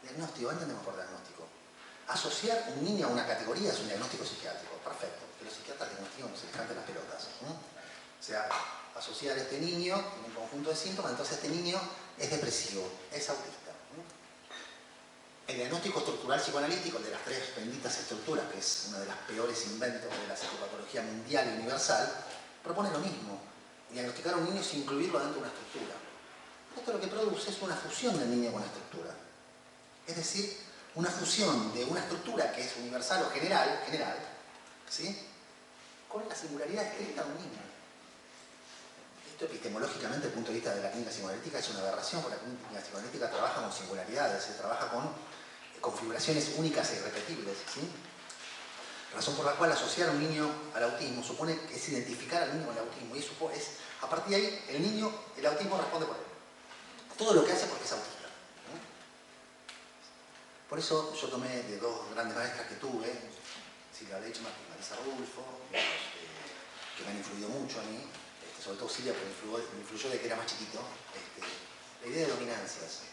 diagnóstico, ¿qué entendemos por diagnóstico? Asociar un niño a una categoría es un diagnóstico psiquiátrico, perfecto, que los psiquiatras diagnostican se les canten las pelotas. O sea, asociar a este niño en un conjunto de síntomas, entonces este niño es depresivo, es autista. El diagnóstico estructural psicoanalítico, el de las 3 benditas estructuras, que es uno de los peores inventos de la psicopatología mundial y universal, propone lo mismo. Diagnosticar a un niño sin incluirlo dentro de una estructura. Esto lo que produce es una fusión del niño con la estructura. Es decir, una fusión de una estructura que es universal o general, ¿sí? Con la singularidad estricta de un niño. Esto epistemológicamente, desde el punto de vista de la clínica psicoanalítica, es una aberración, porque la clínica psicoanalítica trabaja con singularidades, se trabaja con configuraciones únicas e irrepetibles, ¿sí? Razón por la cual asociar a un niño al autismo supone que es identificar al niño con el autismo, y eso es, a partir de ahí, el autismo responde por él. Todo lo que hace porque es autista. Por eso yo tomé de 2 grandes maestras que tuve, Silvia Lechman y Marisa Rodulfo, que me han influido mucho a mí, sobre todo Silvia, porque me influyó de que era más chiquito, la idea de dominancias.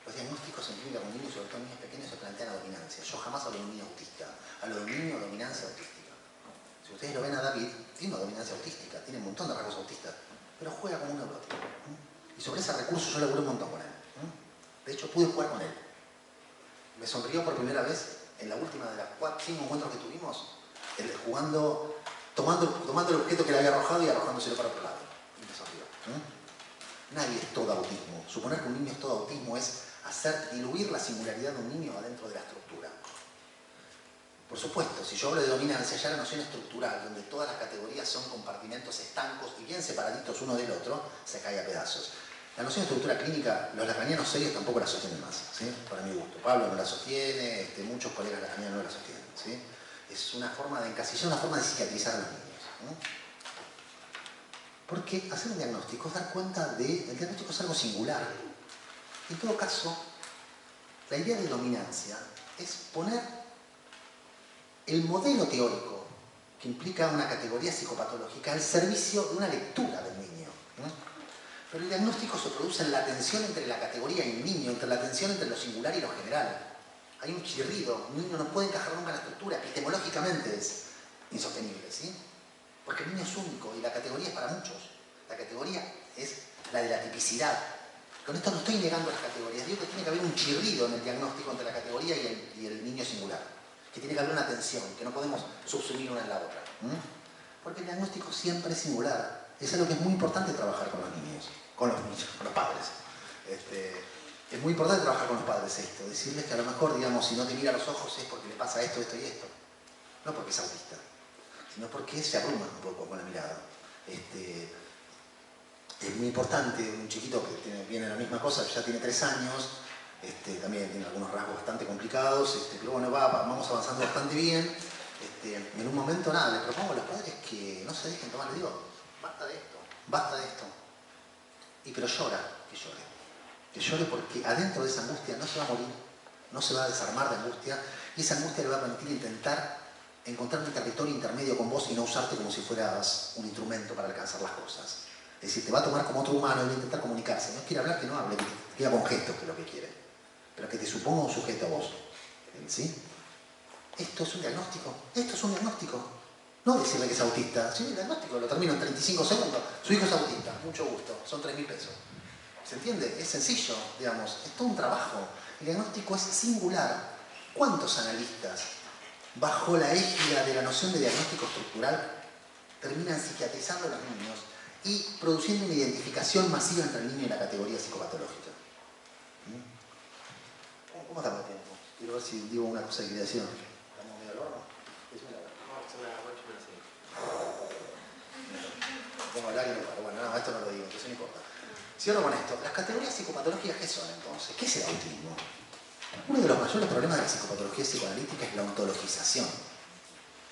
Los diagnósticos en clínica con niños, sobre todo en niños pequeños, se plantean a dominancia. Yo jamás hablo de un niño autista, hablo de un niño dominancia autística. Si ustedes lo ven a David, tiene una dominancia autística, tiene un montón de rasgos autistas, pero juega como un neurótico. Y sobre ese recurso yo laburé un montón con él. De hecho, pude jugar con él. Me sonrió por primera vez en la última de las 5 encuentros que tuvimos, jugando, tomando el objeto que le había arrojado y arrojándoselo para otro lado. Y me sonrió. Nadie es todo autismo. Suponer que un niño es todo autismo es hacer diluir la singularidad de un niño adentro de la estructura. Por supuesto, si yo hablo de dominancia, ya la noción estructural, donde todas las categorías son compartimentos estancos y bien separaditos uno del otro, se cae a pedazos. La noción de estructura clínica, los lacanianos serios tampoco la sostienen más, ¿sí? Para mi gusto. Pablo no la sostiene, muchos colegas lacanianos no la sostienen, ¿sí? Es una forma de encasillar, una forma de psiquiatrizar a los niños. Porque hacer un diagnóstico es dar cuenta de... El diagnóstico es algo singular. En todo caso, la idea de dominancia es poner el modelo teórico que implica una categoría psicopatológica al servicio de una lectura del niño, ¿no? Pero el diagnóstico se produce en la tensión entre la categoría y el niño, entre la tensión entre lo singular y lo general. Hay un chirrido, un niño no puede encajar nunca en la estructura, epistemológicamente es insostenible, ¿sí? Porque el niño es único y la categoría es para muchos. La categoría es la de la tipicidad. Con esto no estoy negando las categorías, digo que tiene que haber un chirrido en el diagnóstico entre la categoría y el niño singular. Que tiene que haber una tensión, que no podemos subsumir una en la otra. Porque el diagnóstico siempre es singular. Es algo que es muy importante trabajar con los niños, con los padres. Es muy importante trabajar con los padres esto, decirles que a lo mejor, digamos, si no te mira a los ojos es porque le pasa esto, esto y esto. No porque es autista, sino porque se abruma un poco con la mirada. Es muy importante, un chiquito que viene la misma cosa, ya tiene 3 años, también tiene algunos rasgos bastante complicados, pero bueno, vamos avanzando bastante bien. En un momento, nada, le propongo a los padres que no se dejen tomar, les digo, basta de esto, pero llora, que llore porque adentro de esa angustia no se va a morir, no se va a desarmar de angustia, y esa angustia le va a permitir intentar encontrar un territorio intermedio con vos y no usarte como si fueras un instrumento para alcanzar las cosas. Es decir, te va a tomar como otro humano y va a intentar comunicarse. No quiere hablar, que no hable, que diga con gestos, que es lo que quiere. Pero que te suponga un sujeto a vos. ¿Sí? Esto es un diagnóstico. Esto es un diagnóstico. No decirle que es autista. Sí, el diagnóstico lo termino en 35 segundos. Su hijo es autista. Mucho gusto. Son 3.000 pesos. ¿Se entiende? Es sencillo, digamos. Es todo un trabajo. El diagnóstico es singular. ¿Cuántos analistas, bajo la égida de la noción de diagnóstico estructural, terminan psiquiatrizando a los niños y produciendo una identificación masiva entre el niño y la categoría psicopatológica? ¿Cómo estamos de tiempo? Quiero ver si digo una cosa que quería decir. ¿Estamos medio al horno? Pongo el aire, pero bueno, no, esto no lo digo, entonces no importa. Cierro con esto. Las categorías psicopatológicas, ¿qué son entonces? ¿Qué es el autismo? Uno de los mayores problemas de la psicopatología psicoanalítica es la ontologización.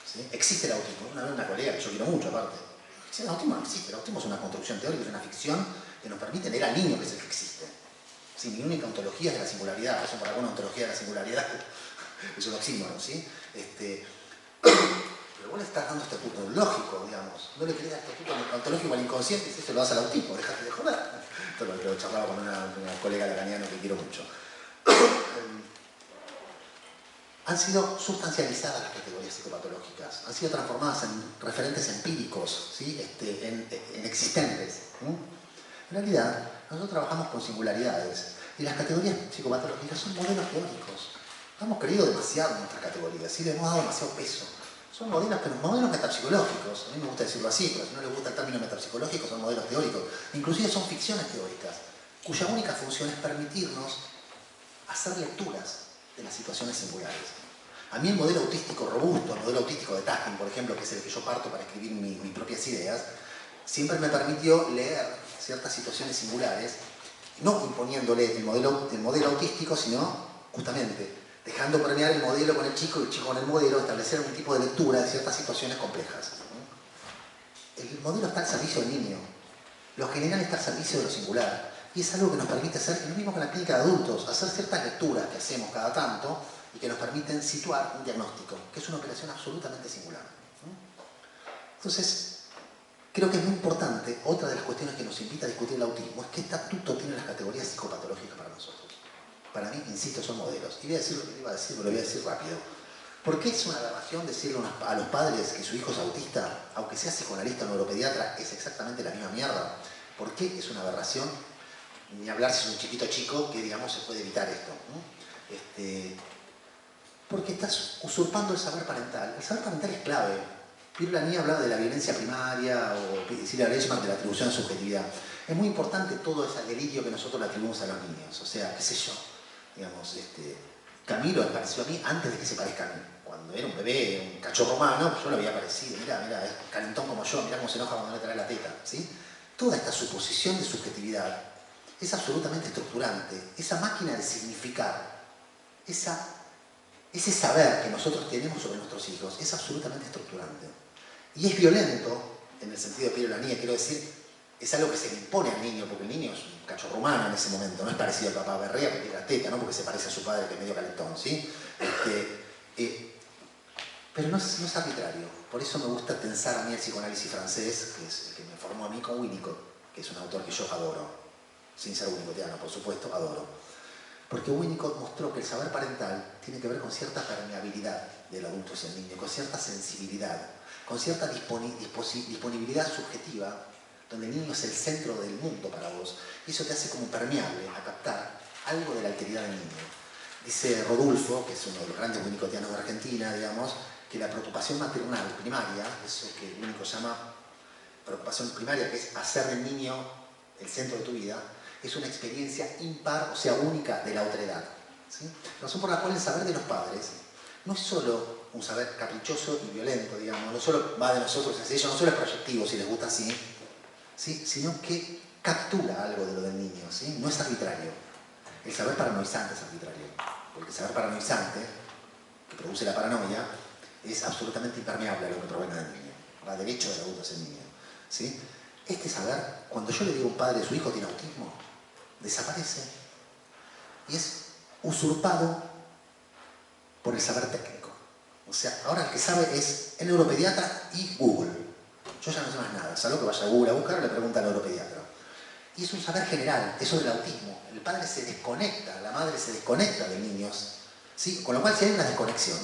¿Sí? Existe el autismo. Una vez una colega que yo quiero mucho, aparte. El autismo no existe. El autismo es una construcción teórica, es una ficción que nos permite leer al niño, que es el que existe. ¿Sí? Mi única ontología es de la singularidad. Eso por alguna ontología de la singularidad es un oxímoron, ¿sí? Pero vos le estás dando estatuto lógico, digamos. No le querés dar estatuto ontológico al inconsciente, si eso lo das al autismo, déjate de joder. Esto lo charlaba con una colega lacaniana que quiero mucho. Han sido sustancializadas las categorías psicopatológicas, han sido transformadas en referentes empíricos, ¿sí? En existentes. En realidad, nosotros trabajamos con singularidades y las categorías psicopatológicas son modelos teóricos. Hemos creído demasiado en nuestras categorías, ¿sí? Le hemos dado demasiado peso. Son modelos metapsicológicos, a mí me gusta decirlo así, pero si no les gusta el término metapsicológico, son modelos teóricos. Inclusive son ficciones teóricas, cuya única función es permitirnos hacer lecturas de las situaciones singulares. A mí el modelo autístico robusto, el modelo autístico de Taskin, por ejemplo, que es el que yo parto para escribir mis propias ideas, siempre me permitió leer ciertas situaciones singulares, no imponiéndole el modelo autístico, sino justamente dejando permear el modelo con el chico y el chico con el modelo, establecer un tipo de lectura de ciertas situaciones complejas. El modelo está al servicio del niño, lo general está al servicio de lo singular, y es algo que nos permite hacer, lo mismo con la clínica de adultos, hacer ciertas lecturas que hacemos cada tanto y que nos permiten situar un diagnóstico, que es una operación absolutamente singular. Entonces, creo que es muy importante, otra de las cuestiones que nos invita a discutir el autismo, es qué estatuto tienen las categorías psicopatológicas para nosotros. Para mí, insisto, son modelos. Y voy a decir lo que iba a decir, pero lo voy a decir rápido. ¿Por qué es una aberración decirle a los padres que su hijo es autista, aunque sea psicoanalista o neuropediatra, es exactamente la misma mierda? ¿Por qué es una aberración? Ni hablar si es un chiquito chico que, digamos, se puede evitar esto, ¿no? Porque estás usurpando el saber parental. El saber parental es clave. Pirulani hablaba de la violencia primaria o Cecilia Reichmann de la atribución de subjetividad. Es muy importante todo ese delirio que nosotros le atribuimos a los niños. O sea, qué sé yo, digamos, Camilo me pareció a mí antes de que se parezca a mí. Cuando era un bebé, un cachorro humano, yo lo había parecido. Mirá, es calentón como yo, mirá cómo se enoja cuando le trae la teta, ¿sí? Toda esta suposición de subjetividad es absolutamente estructurante. Esa máquina de significar, ese saber que nosotros tenemos sobre nuestros hijos es absolutamente estructurante. Y es violento, en el sentido de Piero Lanía, quiero decir, es algo que se le impone al niño, porque el niño es un cachorro humano en ese momento, no es parecido al papá, berrea porque tiene la teta, no porque se parece a su padre que es medio calentón, ¿sí? Pero no es arbitrario. Por eso me gusta tensar a mí el psicoanálisis francés, que es el que me formó a mí con Winnicott, que es un autor que yo adoro, sin ser winnicottiano, por supuesto, adoro. Porque Winnicott mostró que el saber parental tiene que ver con cierta permeabilidad del adulto hacia el niño, con cierta sensibilidad, con cierta disponibilidad subjetiva, donde el niño es el centro del mundo para vos, y eso te hace como permeable a captar algo de la alteridad del niño. Dice Rodulfo, que es uno de los grandes winnicottianos de Argentina, digamos, que la preocupación maternal primaria, eso que Winnicott llama preocupación primaria, que es hacer del niño el centro de tu vida, es una experiencia impar, o sea, única de la otredad. ¿Sí? Razón por la cual el saber de los padres no es solo un saber caprichoso y violento, digamos, no solo va de nosotros hacia ellos, no solo es proyectivo, si les gusta así, ¿sí? Sino que captura algo de lo del niño, ¿sí? No es arbitrario. El saber paranoizante es arbitrario, porque el saber paranoizante, que produce la paranoia, es absolutamente impermeable a lo que provenga del niño, va derecho del adulto hacia el niño. ¿Sí? Este saber, cuando yo le digo a un padre su hijo tiene autismo, desaparece y es usurpado por el saber técnico. O sea, ahora el que sabe es el neuropediatra y Google. Yo ya no sé más nada, salvo que vaya a Google a buscar o le pregunta al neuropediatra. Y es un saber general, eso del autismo. El padre se desconecta, la madre se desconecta de niños, ¿sí? Con lo cual si hay una desconexión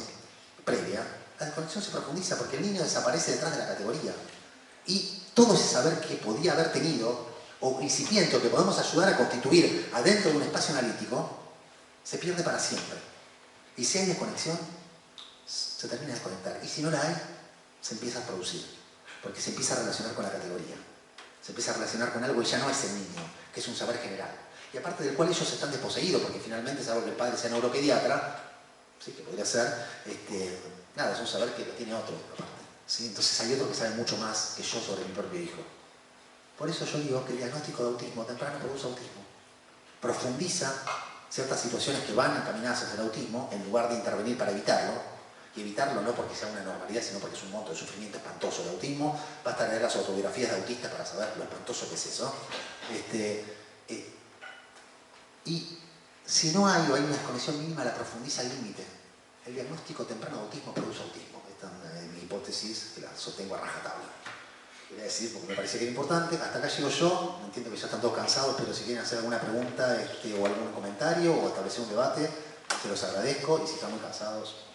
previa, la desconexión se profundiza porque el niño desaparece detrás de la categoría. Y todo ese saber que podía haber tenido, o incipiente, o que podemos ayudar a constituir adentro de un espacio analítico, se pierde para siempre. Y si hay desconexión, se termina de desconectar. Y si no la hay, se empieza a producir. Porque se empieza a relacionar con la categoría. Se empieza a relacionar con algo y ya no es el niño, que es un saber general. Y aparte del cual ellos están desposeídos, porque finalmente es algo que el padre sea neuropediatra, sí, que podría ser, nada, es un saber que lo tiene otro, aparte. ¿Sí? Entonces hay otro que sabe mucho más que yo sobre mi propio hijo. Por eso yo digo que el diagnóstico de autismo temprano produce autismo. Profundiza ciertas situaciones que van encaminadas hacia el autismo en lugar de intervenir para evitarlo. Y evitarlo no porque sea una normalidad, sino porque es un monto de sufrimiento espantoso. El autismo, basta leer las autobiografías de autistas para saber lo espantoso que es eso. Y si no hay o hay una desconexión mínima, la profundiza al límite. El diagnóstico temprano de autismo produce autismo. Esta es mi hipótesis, que la sostengo a rajatabla. Quería decir, porque me parecía que era importante. Hasta acá llego yo, entiendo que ya están todos cansados, pero si quieren hacer alguna pregunta o algún comentario o establecer un debate, se los agradezco. Y si están muy cansados...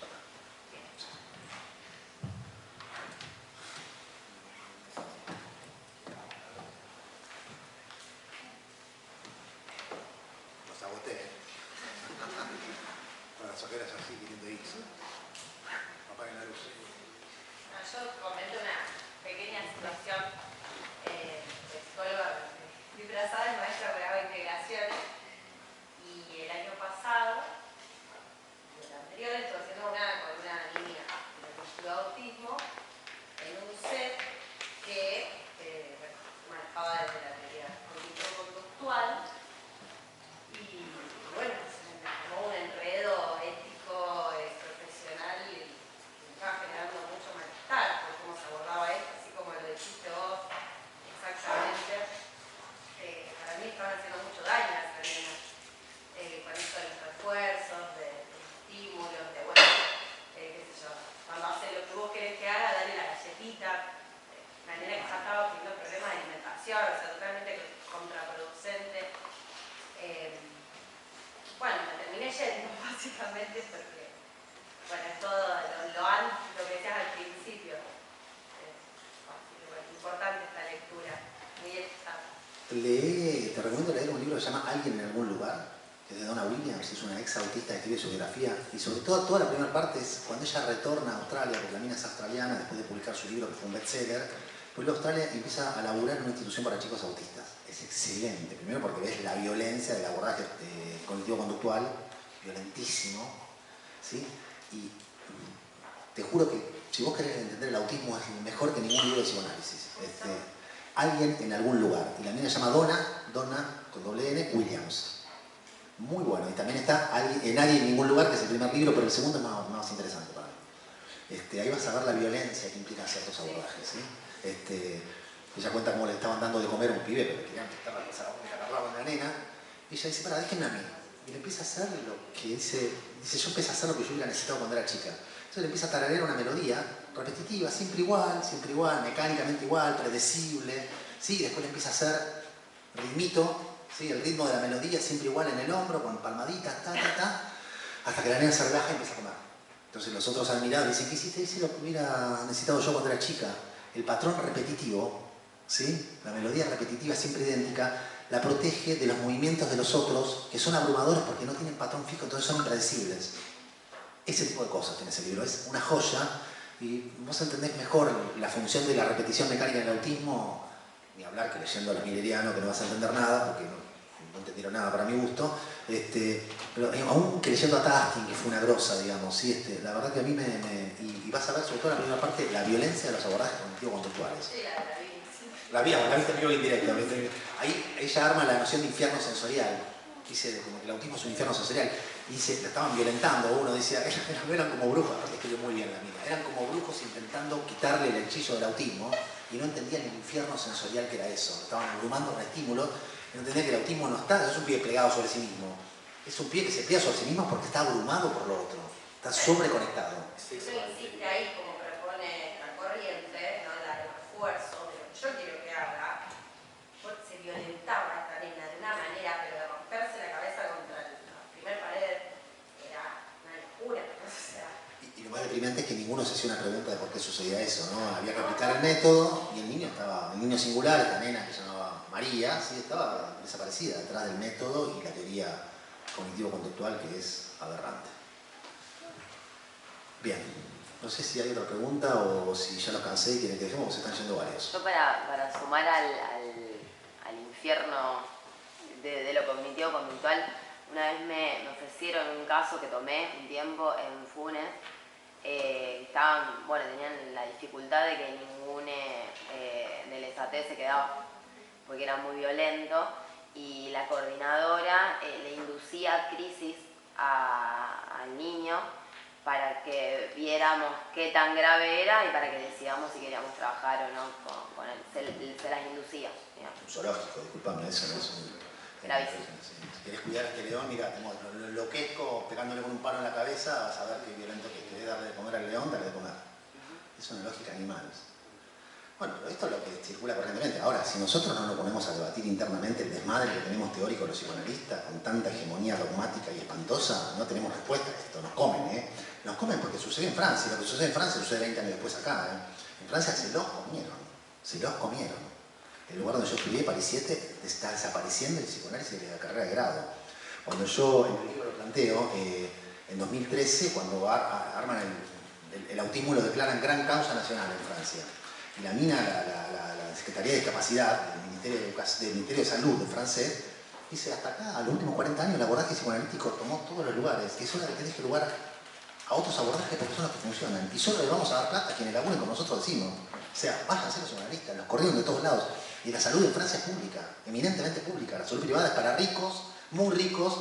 Te recomiendo leer un libro que se llama Alguien en algún lugar, que es de Donna Williams, es una ex autista que escribe su biografía, y sobre todo toda la primera parte es cuando ella retorna a Australia, porque la mina es australiana, después de publicar su libro que fue un bestseller, vuelve a Australia y empieza a laburar en una institución para chicos autistas. Es excelente, primero porque ves la violencia del abordaje cognitivo-conductual, violentísimo, ¿sí? Y te juro que si vos querés entender el autismo es mejor que ningún libro de psicoanálisis. Alguien en algún lugar. Y la mina se llama Donna, con doble N, Williams. Muy bueno. Y también está Nadie en ningún lugar, que es el primer libro, pero el segundo es más interesante para mí. Ahí vas a ver la violencia que implican ciertos abordajes. ¿Sí? Ella cuenta cómo le estaban dando de comer a un pibe, pero le querían quitar la cosa, le agarraban la nena. Y ella dice, para, déjenme a mí. Y le empieza a hacer lo que dice, yo empecé a hacer lo que yo hubiera necesitado cuando era chica. Entonces le empieza a tararear una melodía repetitiva, siempre igual, mecánicamente igual, predecible. ¿Sí? Después le empieza a hacer ritmito, ¿sí? El ritmo de la melodía siempre igual en el hombro, con palmaditas, hasta que la nena se relaja y empieza a comer. Entonces los otros admirados dicen, ¿qué hiciste? Dice lo que hubiera necesitado yo cuando era chica. El patrón repetitivo, ¿sí? La melodía repetitiva siempre idéntica, la protege de los movimientos de los otros, que son abrumadores porque no tienen patrón fijo, entonces son impredecibles. Ese tipo de cosas tiene ese libro, es una joya, y vos entendés mejor la función de la repetición mecánica en el autismo, ni hablar que leyendo a los Milleriano, que no vas a entender nada, porque no entendieron nada para mi gusto, pero aún que leyendo a Taskin, que fue una grosa, digamos, ¿sí? La verdad que a mí y vas a ver sobre todo en la primera parte, la violencia de los abordajes cognitivo-conductuales. Sí, La viste en vivo indirecto. Ahí ella arma la noción de infierno sensorial. Dice como que el autismo es un infierno sensorial. Y dice, la estaban violentando. Uno decía, eran como brujos, aparte escribió muy bien la mina. Eran como brujos intentando quitarle el hechizo del autismo y no entendían el infierno sensorial que era eso. Estaban abrumando con estímulos y no entendían que el autismo no está, es un pie plegado sobre sí mismo. Es un pie que se pliega sobre sí mismo porque está abrumado por lo otro. Está sobreconectado. Eso insiste ahí como propone la corriente, ¿no? El refuerzo de lo que yo quiero que haga, porque se violentaba a esta nena de una manera, pero de romperse la cabeza contra la primera pared era una locura. O sea, Y lo más deprimente es que ninguno se hacía una pregunta de por qué sucedía eso, ¿no? Había que aplicar el método y el niño singular, esta nena que se llamaba María, sí, estaba desaparecida detrás del método y la teoría cognitivo-conductual que es aberrante. Bien, no sé si hay otra pregunta o si ya los cansé y quieren que dejemos, se están yendo varios. Yo para sumar al infierno de lo cognitivo-conductual, una vez me ofrecieron un caso que tomé un tiempo en Funes, tenían la dificultad de que ninguno del SAT se quedaba porque era muy violento y la coordinadora le inducía crisis al niño para que viéramos qué tan grave era y para que decidamos si queríamos trabajar o no con él. Se las inducía. Digamos. Un zoológico, disculpame, eso no es un... Gravísimo. Si querés cuidar a este león, mira, lo enloquezco pegándole con un palo en la cabeza, vas a ver qué violento que es. ¿Querés darle de comer al león? Dale de comer. Es una lógica animal. Bueno, pero esto es lo que circula corrientemente. Ahora, si nosotros no nos ponemos a debatir internamente el desmadre que tenemos teórico los psicoanalistas, con tanta hegemonía dogmática y espantosa, no tenemos respuesta a esto. Nos comen, ¿eh? Nos comen porque sucede en Francia. Lo que sucede en Francia sucede 20 años después acá, ¿eh? En Francia se los comieron. Se los comieron. El lugar donde yo estudié, París 7, está desapareciendo el psicoanálisis de la carrera de grado. Cuando yo en el libro lo planteo, en 2013, cuando arman el autismo, lo declaran gran causa nacional en Francia. Y la mina, la Secretaría de Discapacidad del Ministerio de Salud de francés, dice, hasta acá, a los últimos 40 años, el abordaje psicoanalítico tomó todos los lugares, que es hora de que deje lugar a otros abordajes porque son los que funcionan. Y solo le vamos a dar plata a quienes laburen como nosotros decimos. O sea, vayan a ser los psicoanalistas, los corrieron de todos lados. Y la salud en Francia es pública, eminentemente pública. La salud privada es para ricos, muy ricos,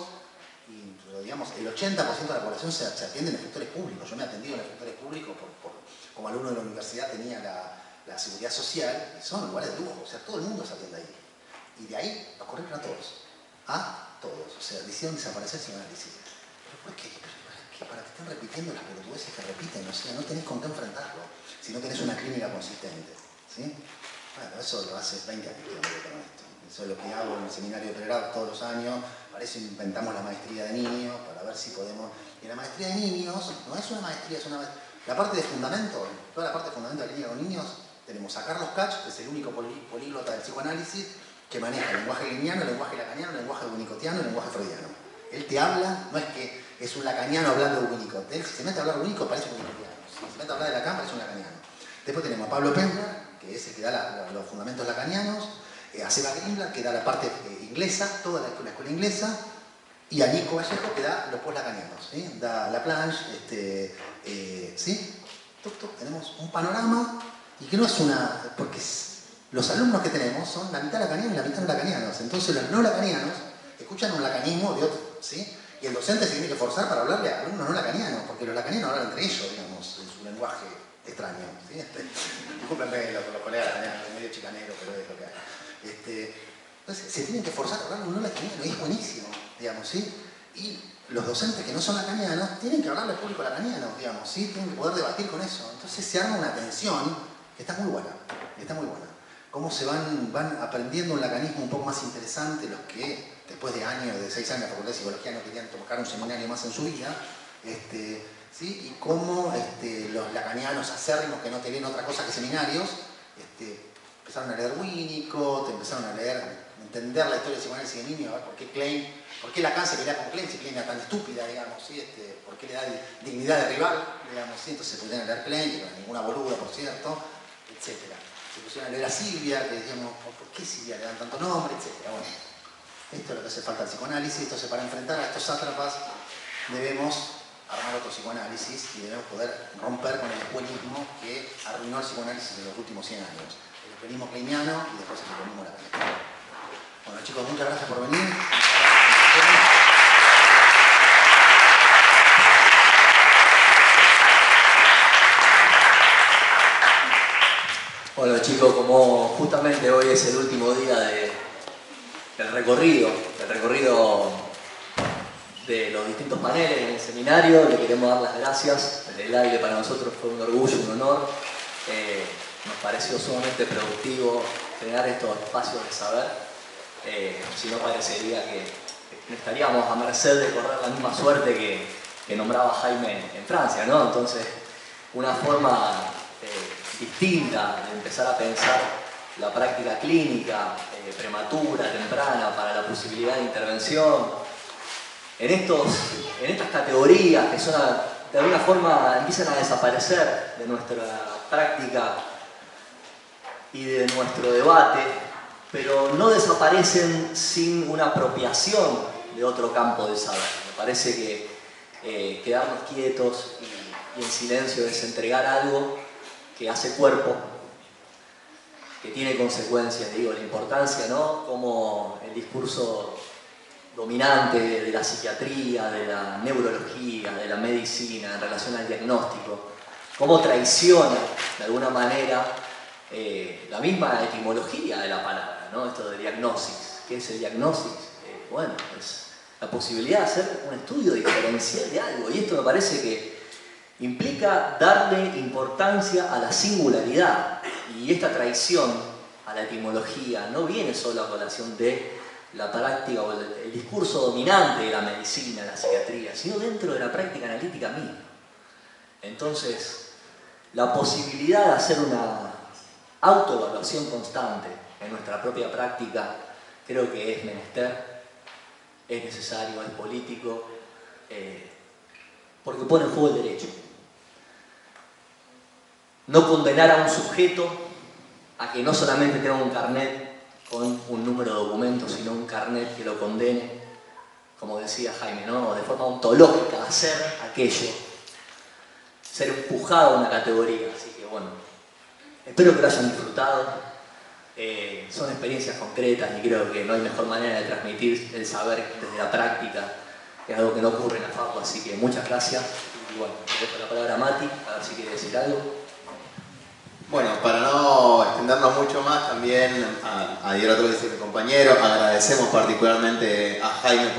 y digamos, el 80% de la población se atiende en efectores públicos. Yo me he atendido en efectores públicos como alumno de la universidad tenía la seguridad social, y son lugares de lujo, o sea, todo el mundo se atiende ahí. Y de ahí los corrieron a todos. A todos. O sea, decidieron desaparecer sin análisis. ¿Pero por qué? Para que estén repitiendo las boludeces que repiten, o sea, no tenés con qué enfrentarlo si no tenés una clínica consistente. ¿Sí? Bueno, eso lo hace 20 años que yo con esto. Eso es lo que hago en el seminario de pregrado todos los años. Para eso inventamos la maestría de niños, para ver si podemos... Y la maestría de niños no es una maestría, es una maestría... La parte de fundamento, toda la parte de fundamento de la clínica con niños, tenemos a Carlos Kach, que es el único políglota del psicoanálisis, que maneja el lenguaje liniano, el lenguaje lacaniano, el lenguaje winnicottiano y el lenguaje freudiano. Él te habla, no es que es un lacaniano hablando de Winnicott. Él, si se mete a hablar Winnicott, parece un winnicottiano. Si se mete a hablar de Lacan, parece un lacaniano. Después tenemos a Pablo Pendler, que es el que da los fundamentos lacanianos, a Seba Greenblatt, que da la parte inglesa, toda la escuela inglesa, y a Nico Vallejo, que da los post-lacanianos. ¿Sí? Da Laplanche, ¿sí? Tenemos un panorama, y que no es una... porque los alumnos que tenemos son la mitad lacanianos y la mitad no lacanianos. Entonces los no lacanianos escuchan un lacanismo de otro, ¿sí? Y el docente se tiene que forzar para hablarle a alumnos no lacanianos, porque los lacanianos hablan entre ellos, digamos, en su lenguaje extraño. ¿Sí? Discúlpenme los colegas, medio chicanero, pero es lo que hay. Entonces, se tienen que forzar a hablar un lacaniano y es buenísimo, digamos, ¿sí? Y los docentes que no son lacanianos tienen que hablarle al público lacaniano, digamos, ¿sí? Tienen que poder debatir con eso. Entonces se arma una tensión que está muy buena, Cómo se van aprendiendo un lacanismo un poco más interesante los que, después de 6 años de facultad de psicología, no querían tocar un seminario más en su vida, ¿sí? Y cómo los lacanianos acérrimos que no tenían otra cosa que seminarios, empezaron a leer Winnicott, empezaron a entender la historia del psicoanálisis de niños, a ver por qué Lacan se pelea con Klein, si Klein era tan estúpida, digamos, ¿sí? Por qué le da dignidad de rival, digamos, ¿sí? Entonces se pusieron a leer Klein, que no era ninguna boluda, por cierto, etc. Se pusieron a leer a Silvia, que decíamos, ¿por qué Silvia le dan tanto nombre? Etc. Bueno, esto es lo que hace falta al psicoanálisis, entonces para enfrentar a estos sátrapas debemos armar otro psicoanálisis y debemos poder romper con el escuelismo que arruinó el psicoanálisis en los últimos 100 años. El escuelismo kleiniano y después el escuelismo lacaniano. Bueno chicos, muchas gracias por venir. Bueno chicos, como justamente hoy es el último día del recorrido de los distintos paneles en el seminario, le queremos dar las gracias. El aire para nosotros fue un orgullo, un honor. Nos pareció sumamente productivo generar estos espacios de saber. Si no, parecería que estaríamos a merced de correr la misma suerte que nombraba Jaime en Francia, ¿no? Entonces, una forma distinta de empezar a pensar la práctica clínica, prematura, temprana, para la posibilidad de intervención, en estas categorías que son de alguna forma empiezan a desaparecer de nuestra práctica y de nuestro debate, pero no desaparecen sin una apropiación de otro campo del saber. Me parece que quedarnos quietos y en silencio es entregar algo que hace cuerpo, que tiene consecuencias, digo, la importancia, ¿no? Como el discurso dominante de la psiquiatría, de la neurología, de la medicina en relación al diagnóstico, cómo traiciona de alguna manera la misma etimología de la palabra, ¿no? Esto de diagnosis. ¿Qué es el diagnosis? Bueno, es la posibilidad de hacer un estudio diferencial de algo, y esto me parece que implica darle importancia a la singularidad, y esta traición a la etimología no viene solo a colación de la práctica o el discurso dominante de la medicina, la psiquiatría, sino dentro de la práctica analítica misma. Entonces, la posibilidad de hacer una autoevaluación constante en nuestra propia práctica creo que es menester, es necesario, es político, porque pone en juego el derecho. No condenar a un sujeto a que no solamente tenga un carnet con un número de documentos, sino un carnet que lo condene, como decía Jaime, ¿no? De forma ontológica, a hacer aquello, ser empujado a una categoría. Así que bueno, espero que lo hayan disfrutado. Son experiencias concretas y creo que no hay mejor manera de transmitir el saber desde la práctica, que es algo que no ocurre en la facu, así que muchas gracias. Y bueno, le dejo la palabra a Mati, a ver si quiere decir algo. Bueno, para no extendernos mucho más, también adhiero a todo lo que dice mi compañero, agradecemos particularmente a Jaime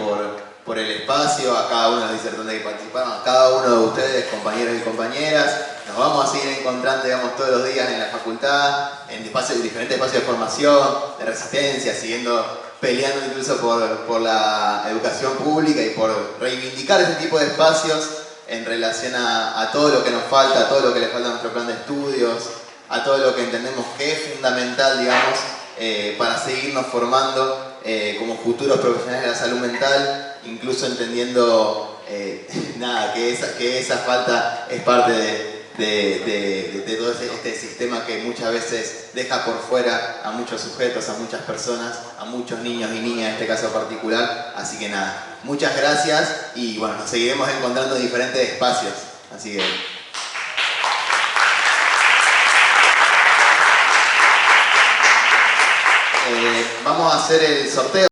por el espacio, a cada uno de los disertantes que participaron, a cada uno de ustedes, compañeros y compañeras. Nos vamos a seguir encontrando, digamos, todos los días en la facultad, en diferentes espacios de formación, de resistencia, peleando incluso por la educación pública y por reivindicar ese tipo de espacios en relación a todo lo que nos falta, a todo lo que le falta a nuestro plan de estudios, a todo lo que entendemos que es fundamental, digamos, para seguirnos formando como futuros profesionales de la salud mental, incluso entendiendo que esa falta es parte de todo este sistema que muchas veces deja por fuera a muchos sujetos, a muchas personas, a muchos niños y niñas en este caso particular. Así que nada, muchas gracias y bueno, nos seguiremos encontrando en diferentes espacios. Así que... vamos a hacer el sorteo.